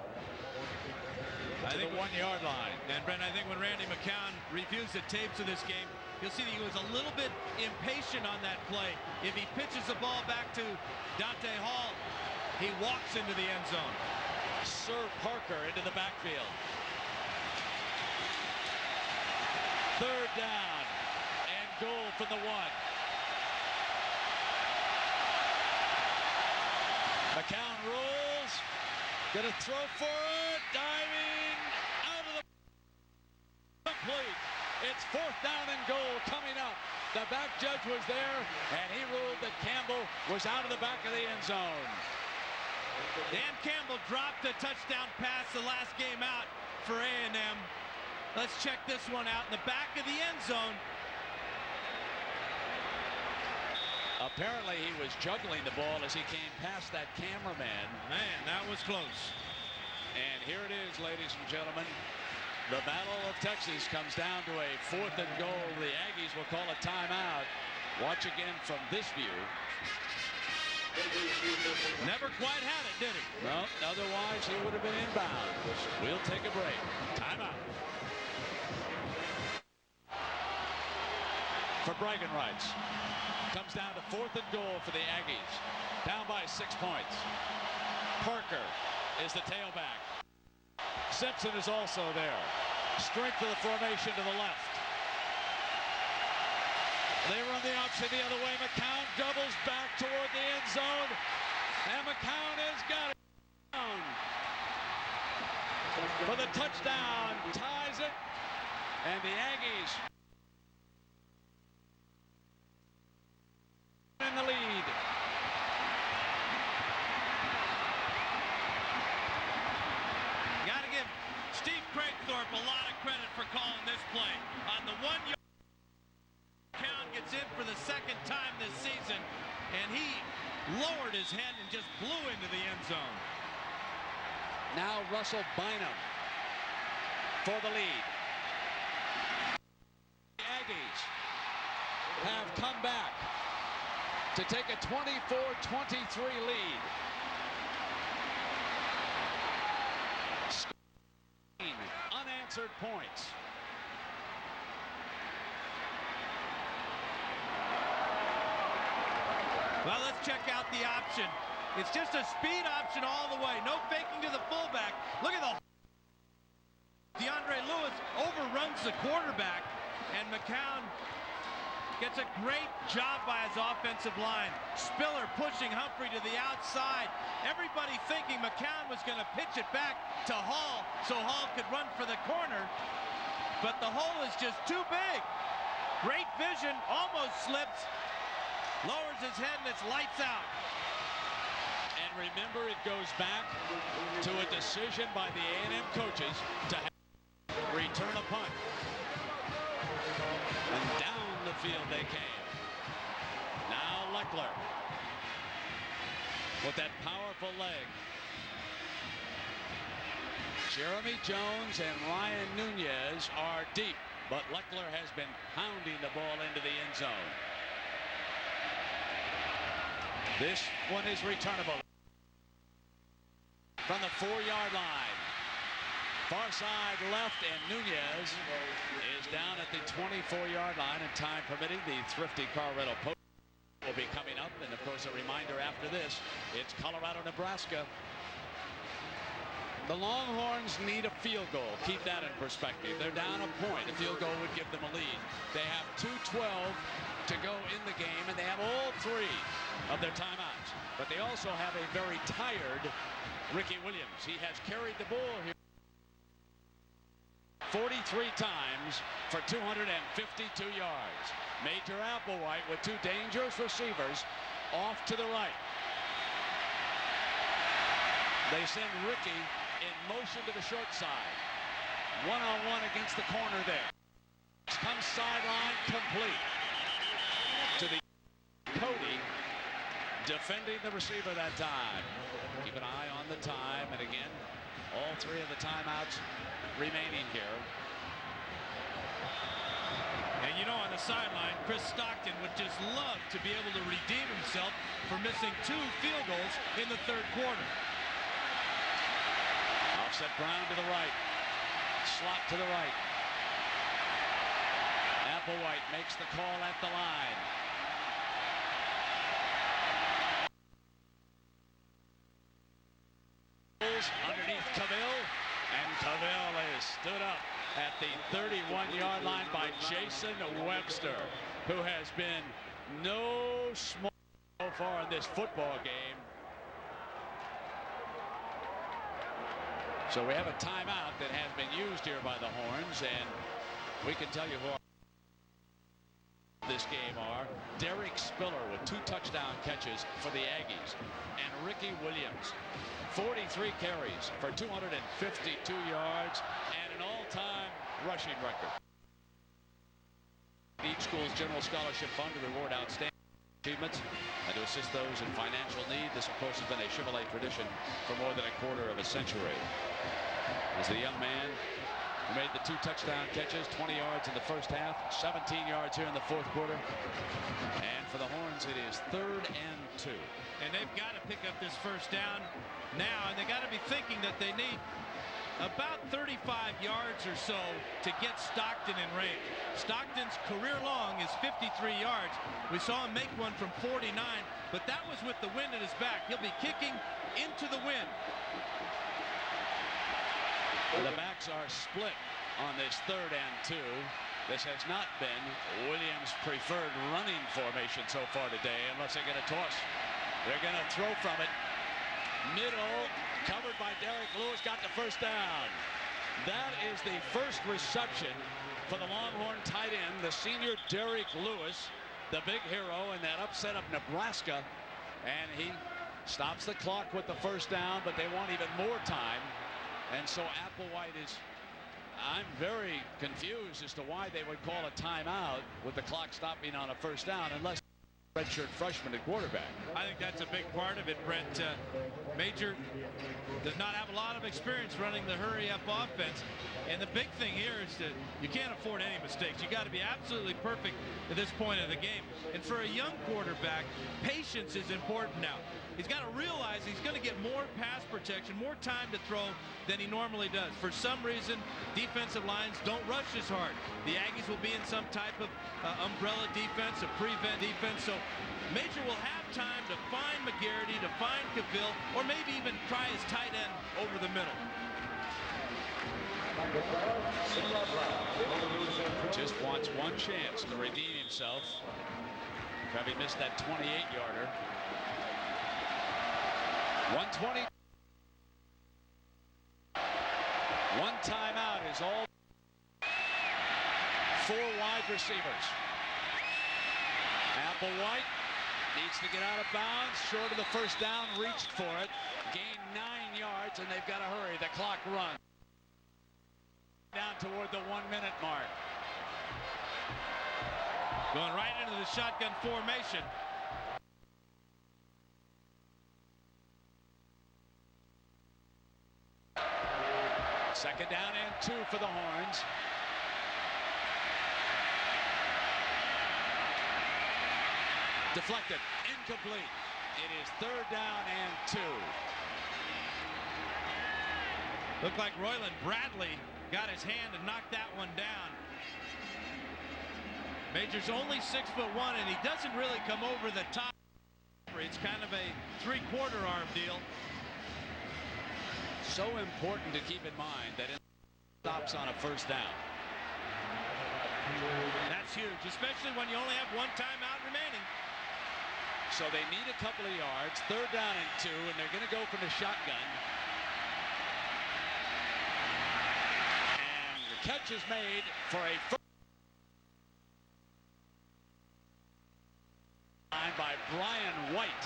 to the 1-yard line. And Brent, I think when Randy McCown reviews the tapes of this game, you'll see that he was a little bit impatient on that play. If he pitches the ball back to Dante Hall, he walks into the end zone. Sir Parker into the backfield. Third down and goal from the 1. McCown rolls, gonna throw for it, diving out of the complete. It's fourth down and goal coming up. The back judge was there, and he ruled that Campbell was out of the back of the end zone. Dan Campbell dropped a touchdown pass the last game out for A&M. Let's check this one out in the back of the end zone. Apparently he was juggling the ball as he came past that cameraman. Man, that was close. And here it is, ladies and gentlemen. The Battle of Texas comes down to a fourth and goal. The Aggies will call a timeout. Watch again from this view. Never quite had it, did he? No, otherwise he would have been inbound. We'll take a break. Timeout. For bragging rights. Comes down to fourth and goal for the Aggies. Down by 6 points. Parker is the tailback. Simpson is also there. Strength of the formation to the left. They run the option the other way. McCown doubles back toward the end zone. And McCown has got it down for the touchdown. Ties it. And the Aggies in the lead. Got to give Steve Craigthorpe a lot of credit for calling this play. On the 1-yard, McCown gets in for the second time this season, and he lowered his head and just blew into the end zone. Now Russell Bynum for the lead. The Aggies have come back to take a 24-23 lead. Unanswered points. Well, let's check out the option. It's just a speed option all the way. No faking to the fullback. Look at the DeAndre Lewis overruns the quarterback, and McCown gets a great job by his offensive line. Spiller pushing Humphrey to the outside. Everybody thinking McCown was going to pitch it back to Hall so Hall could run for the corner. But the hole is just too big. Great vision, almost slips. Lowers his head and it's lights out. And remember, it goes back to a decision by the A&M coaches to return a punt. And down the field they came. Now Leckler with that powerful leg. Jeremy Jones and Ryan Nunez are deep, but Leckler has been pounding the ball into the end zone. This one is returnable from the 4-yard line. Far side left, and Nunez is down at the 24-yard line, and time permitting, the thrifty car rental post will be coming up. And of course, a reminder after this, it's Colorado, Nebraska. The Longhorns need a field goal. Keep that in perspective. They're down a point. A field goal would give them a lead. They have 2:12 to go in the game, and they have all 3 of their timeouts. But they also have a very tired Ricky Williams. He has carried the ball here 43 times for 252 yards. Major Applewhite with 2 dangerous receivers off to the right. They send Ricky in motion to the short side. One-on-one against the corner there. Comes sideline complete to the Cody, defending the receiver that time. Keep an eye on the time, and again, all 3 of the timeouts remaining here. And you know, on the sideline, Chris Stockton would just love to be able to redeem himself for missing 2 field goals in the 3rd quarter. Offset Brown to the right. Slot to the right. Applewhite makes the call at the line. Underneath Cavill, and Cavill is stood up at the 31-yard line by Jason Webster, who has been no small so far in this football game. So we have a timeout that has been used here by the Horns, and we can tell you who this game are. Derek Spiller with 2 touchdown catches for the Aggies, and Ricky Williams, 43 carries for 252 yards and an all-time rushing record. Each school's general scholarship fund to reward outstanding achievements and to assist those in financial need. This, of course, has been a Chevrolet tradition for more than a quarter of a century. As the young man who made the 2 touchdown catches, 20 yards in the first half, 17 yards here in the 4th quarter. And for the Horns, it is 3rd and 2. And they've got to pick up this first down now, and they got to be thinking that they need about 35 yards or so to get Stockton in range. Stockton's career long is 53 yards. We saw him make one from 49, but that was with the wind at his back. He'll be kicking into the wind. The backs are split on this 3rd and 2. This has not been Williams' preferred running formation so far today, unless they get a toss. They're going to throw from it. Middle, covered by Derek Lewis, got the first down. That is the first reception for the Longhorn tight end, the senior Derek Lewis, the big hero in that upset of Nebraska. And he stops the clock with the first down, but they want even more time. And so Applewhite is, I'm very confused as to why they would call a timeout with the clock stopping on a first down, unless redshirt freshman at quarterback. I think that's a big part of it, Brent. Major does not have a lot of experience running the hurry-up offense. And the big thing here is that you can't afford any mistakes. You got to be absolutely perfect at this point of the game. And for a young quarterback, patience is important now. He's got to realize he's going to get more pass protection, more time to throw than he normally does. For some reason, defensive lines don't rush as hard. The Aggies will be in some type of umbrella defense, a prevent defense. So Major will have time to find McGarity, to find Cavill, or maybe even try his tight end over the middle. Just wants one chance to redeem himself. Having missed that 28-yarder. 120. One timeout is all. 4 wide receivers. Applewhite needs to get out of bounds. Short of the first down, reached for it. Gained 9 yards, and they've got to hurry. The clock runs. Down toward the 1-minute mark. Going right into the shotgun formation. Second down and 2 for the Horns. Deflected, incomplete. It is 3rd down and 2. Looked like Royland Bradley got his hand and knocked that one down. Major's only 6'1", and he doesn't really come over the top. It's kind of a three-quarter arm deal. So important to keep in mind that it stops on a first down. That's huge, especially when you only have one timeout remaining. So they need a couple of yards. 3rd down and 2, and they're going to go from the shotgun. And the catch is made for a first by Brian White.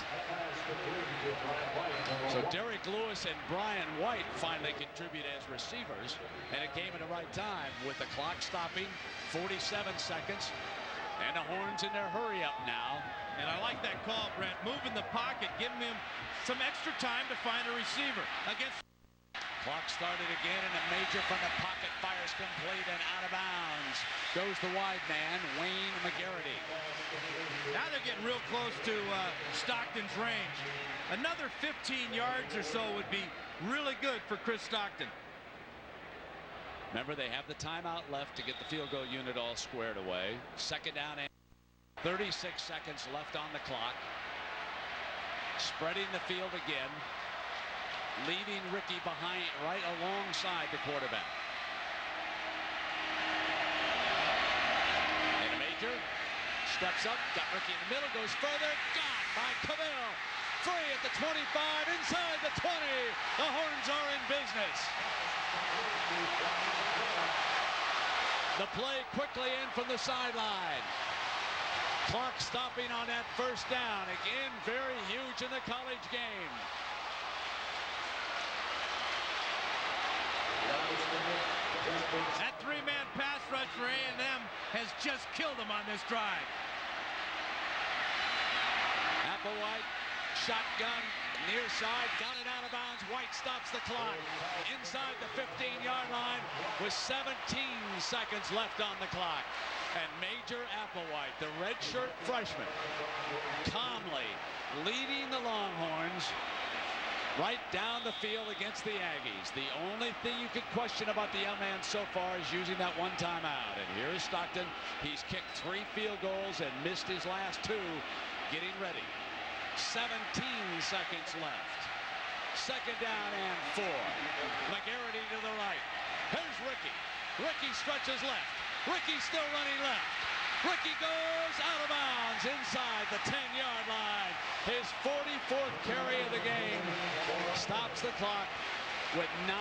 So Derek Lewis and Brian White finally contribute as receivers, and it came at the right time with the clock stopping, 47 seconds, and the Horns in their hurry up now. And I like that call, Brent. Moving the pocket, giving him some extra time to find a receiver. Against clock started again, and a Major from the pocket fires complete and out of bounds. Goes the wide man, Wayne McGarity. Now they're getting real close to Stockton's range. Another 15 yards or so would be really good for Chris Stockton. Remember, they have the timeout left to get the field goal unit all squared away. 2nd down and 36 seconds left on the clock. Spreading the field again. Leaving Ricky behind, right alongside the quarterback. And a Major steps up, got Ricky in the middle, goes further, got by Cavill. Free at the 25, inside the 20. The Horns are in business. The play quickly in from the sideline. Clock stopping on that first down. Again, very huge in the college game. That 3-man pass rush for A&M has just killed them on this drive. Applewhite, shotgun, near side, got it out of bounds. White stops the clock inside the 15-yard line with 17 seconds left on the clock. And Major Applewhite, the redshirt freshman, calmly leading the Longhorns right down the field against the Aggies. The only thing you could question about the young man so far is using that one timeout. And here is Stockton. He's kicked 3 field goals and missed his last 2. Getting ready. 17 seconds left. 2nd down and 4. McGarity to the right. Here's Ricky. Ricky stretches left. Ricky still running left. Ricky goes out of bounds inside the 10-yard line. His 44th carry of the game stops the clock with 9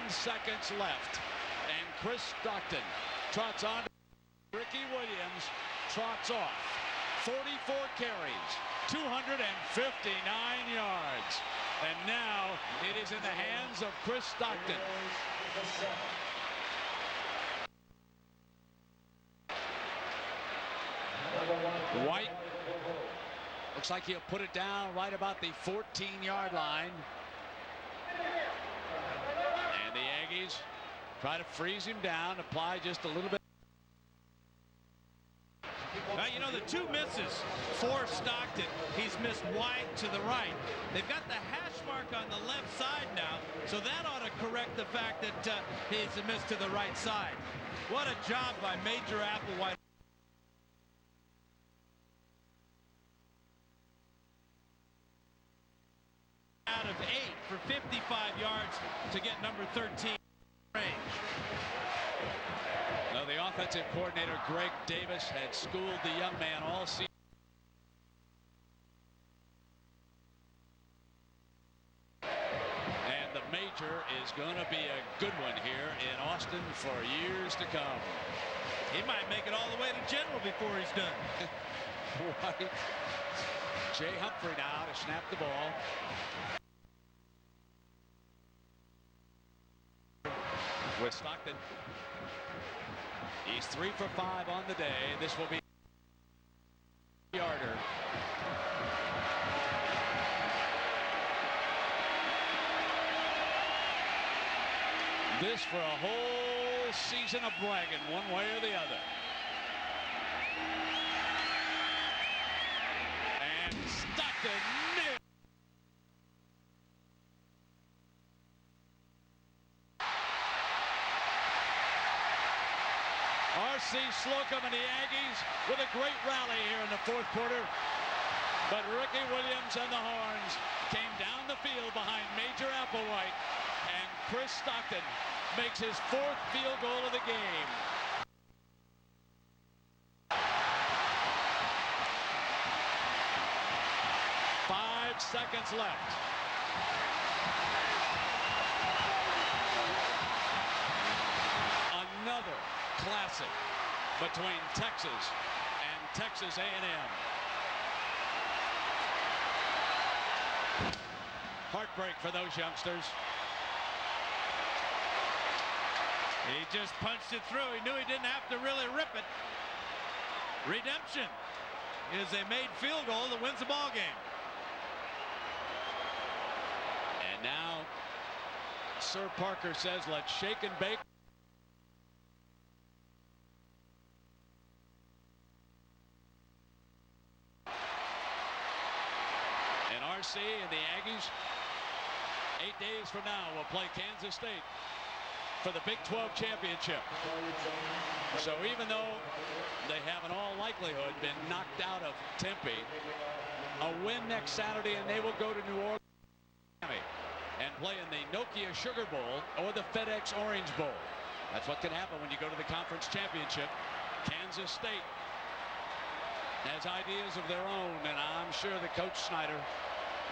seconds left. And Chris Stockton trots on. Ricky Williams trots off. 44 carries, 259 yards. And now it is in the hands of Chris Stockton. White looks like he'll put it down right about the 14-yard line. And the Aggies try to freeze him down, apply just a little bit. Now, you know, the 2 misses for Stockton. He's missed wide to the right. They've got the hash mark on the left side now, so that ought to correct the fact that he's a miss to the right side. What a job by Major Applewhite. Out of 8 for 55 yards to get number 13 range. Now, the offensive coordinator, Greg Davis, had schooled the young man all season. And the Major is going to be a good one here in Austin for years to come. He might make it all the way to General before he's done. White. Jay Humphrey now to snap the ball. With Stockton. He's 3 for 5 on the day. This will be a yarder. This for a whole season of bragging one way or the other. And Stockton nailed. R.C. Slocum and the Aggies with a great rally here in the fourth quarter. But Ricky Williams and the Horns came down the field behind Major Applewhite, and Chris Stockton makes his fourth field goal of the game. Seconds left. Another classic between Texas and Texas A&M. Heartbreak for those youngsters. He just punched it through. He knew he didn't have to really rip it. Redemption is a made field goal that wins the ball game. And now Sir Parker says, let's shake and bake. And RC and the Aggies 8 days from now will play Kansas State for the Big 12 championship. So even though they have in all likelihood been knocked out of Tempe, a win next Saturday and they will go to New Orleans and play in the Nokia Sugar Bowl or the FedEx Orange Bowl. That's what can happen when you go to the conference championship. Kansas State has ideas of their own, and I'm sure that Coach Snyder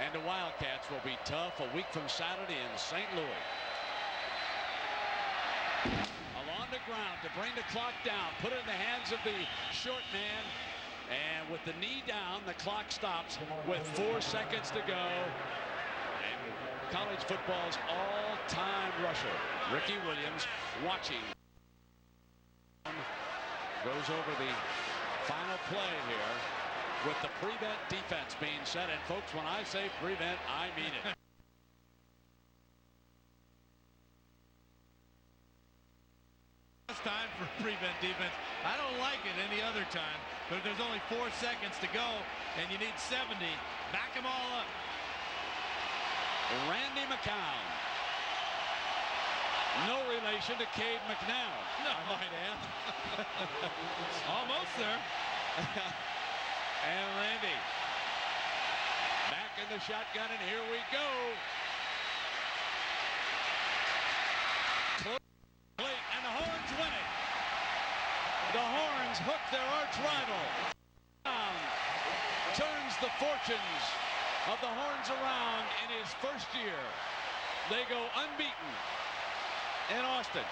and the Wildcats will be tough a week from Saturday in St. Louis. Along the ground to bring the clock down, put it in the hands of the short man, and with the knee down, the clock stops with 4 seconds to go. College football's all-time rusher, Ricky Williams, watching. Goes over the final play here with the prevent defense being set. And folks, when I say prevent, I mean it. It's time for prevent defense. I don't like it any other time, but if there's only 4 seconds to go and you need 70, back them all up. Randy McCown. No relation to Cade McNown. No, I might add. Almost there. And Randy back in the shotgun, and here we go. Close late, and the Horns win it. The Horns hook their arch rival. Turns the fortunes of the Horns around in his first year. They go unbeaten in Austin.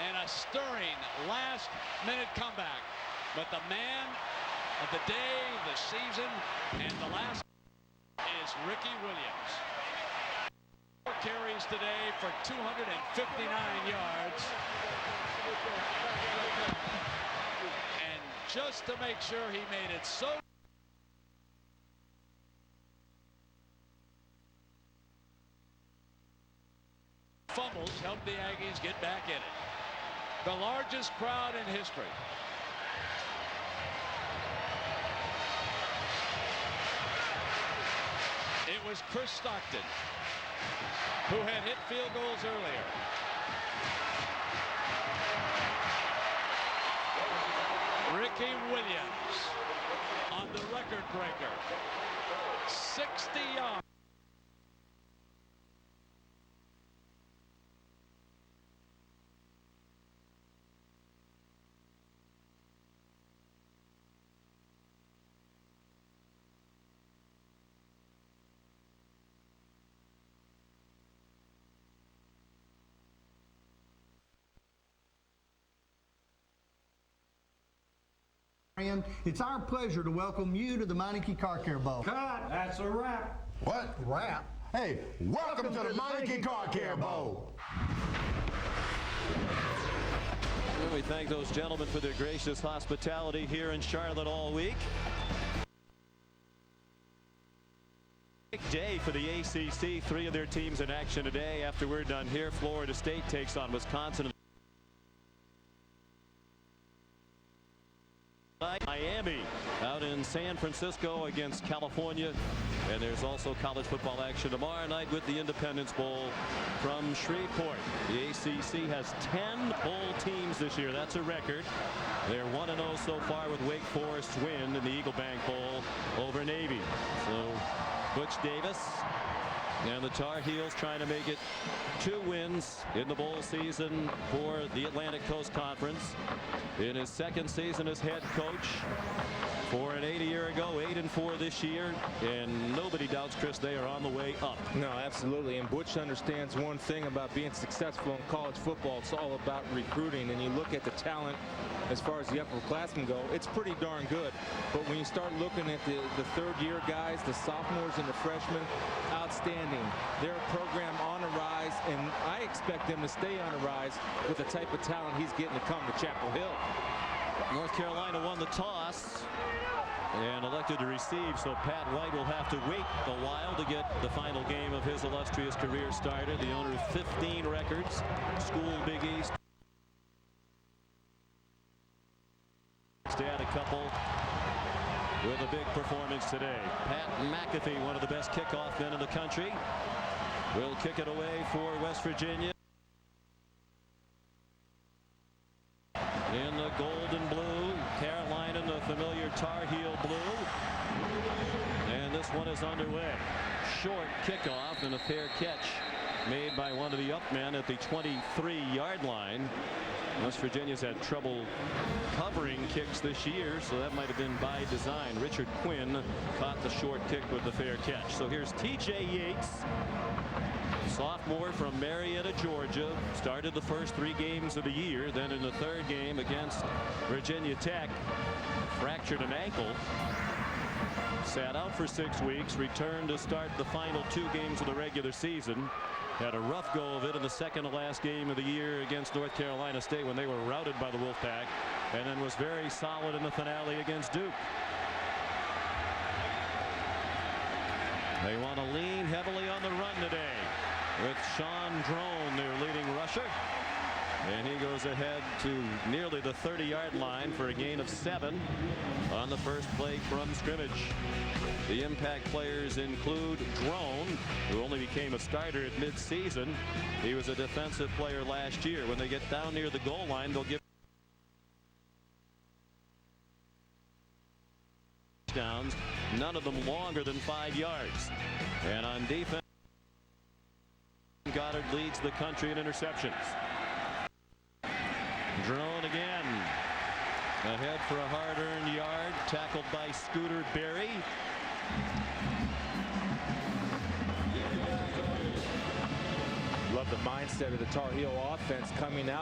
And a stirring last-minute comeback. But the man of the day, the season, and the last is Ricky Williams. 4 carries today for 259 yards. And just to make sure he made it so fumbles helped the Aggies get back in it. The largest crowd in history. It was Chris Stockton who had hit field goals earlier. Ricky Williams on the record breaker. 60 yards. It's our pleasure to welcome you to the Meineke Car Care Bowl. Cut! That's a wrap. What? Wrap? Hey, welcome to the Meineke Car Care Bowl. And we thank those gentlemen for their gracious hospitality here in Charlotte all week. Big day for the ACC. 3 of their teams in action today. After we're done here, Florida State takes on Wisconsin. Miami out in San Francisco against California. And there's also college football action tomorrow night with the Independence Bowl from Shreveport. The ACC has 10 bowl teams this year. That's a record. They're 1-0 so far with Wake Forest's win in the Eagle Bank Bowl over Navy. So Butch Davis and the Tar Heels trying to make it 2 wins in the bowl season for the Atlantic Coast Conference. In his second season as head coach, 4-8 a year ago, 8-4 this year, and nobody doubts, Chris, they are on the way up. No, absolutely. And Butch understands one thing about being successful in college football. It's all about recruiting. And you look at the talent as far as the upperclassmen go, it's pretty darn good. But when you start looking at the third-year guys, the sophomores and the freshmen, outstanding. They're a program on a rise, and I expect them to stay on a rise with the type of talent he's getting to come to Chapel Hill. North Carolina won the toss and elected to receive, so Pat White will have to wait a while to get the final game of his illustrious career started. The owner of 15 records, school Big East. To add a couple with a big performance today. Pat McAfee, one of the best kickoff men in the country, will kick it away for West Virginia. In the gold and blue, Carolina in the familiar Tar Heel blue. And this one is underway. Short kickoff and a fair catch made by one of the up men at the 23-yard line. West Virginia's had trouble covering kicks this year, so that might have been by design. Richard Quinn caught the short kick with the fair catch. So here's T.J. Yates, sophomore from Marietta, Georgia. Started the first 3 games of the year. Then in the third game against Virginia Tech, fractured an ankle. Sat out for 6 weeks. Returned to start the final 2 games of the regular season. Had a rough go of it in the second to last game of the year against North Carolina State when they were routed by the Wolfpack, and then was very solid in the finale against Duke. They want to lean heavily on the run today with Sean Drone, their leading rusher. And he goes ahead to nearly the 30-yard line for a gain of 7 on the first play from scrimmage. The impact players include Drone, who only became a starter at midseason. He was a defensive player last year. When they get down near the goal line, they'll give touchdowns, none of them longer than 5 yards. And on defense, Goddard leads the country in interceptions. Drone again, ahead for a hard-earned yard, tackled by Scooter Berry. Love the mindset of the Tar Heel offense coming out.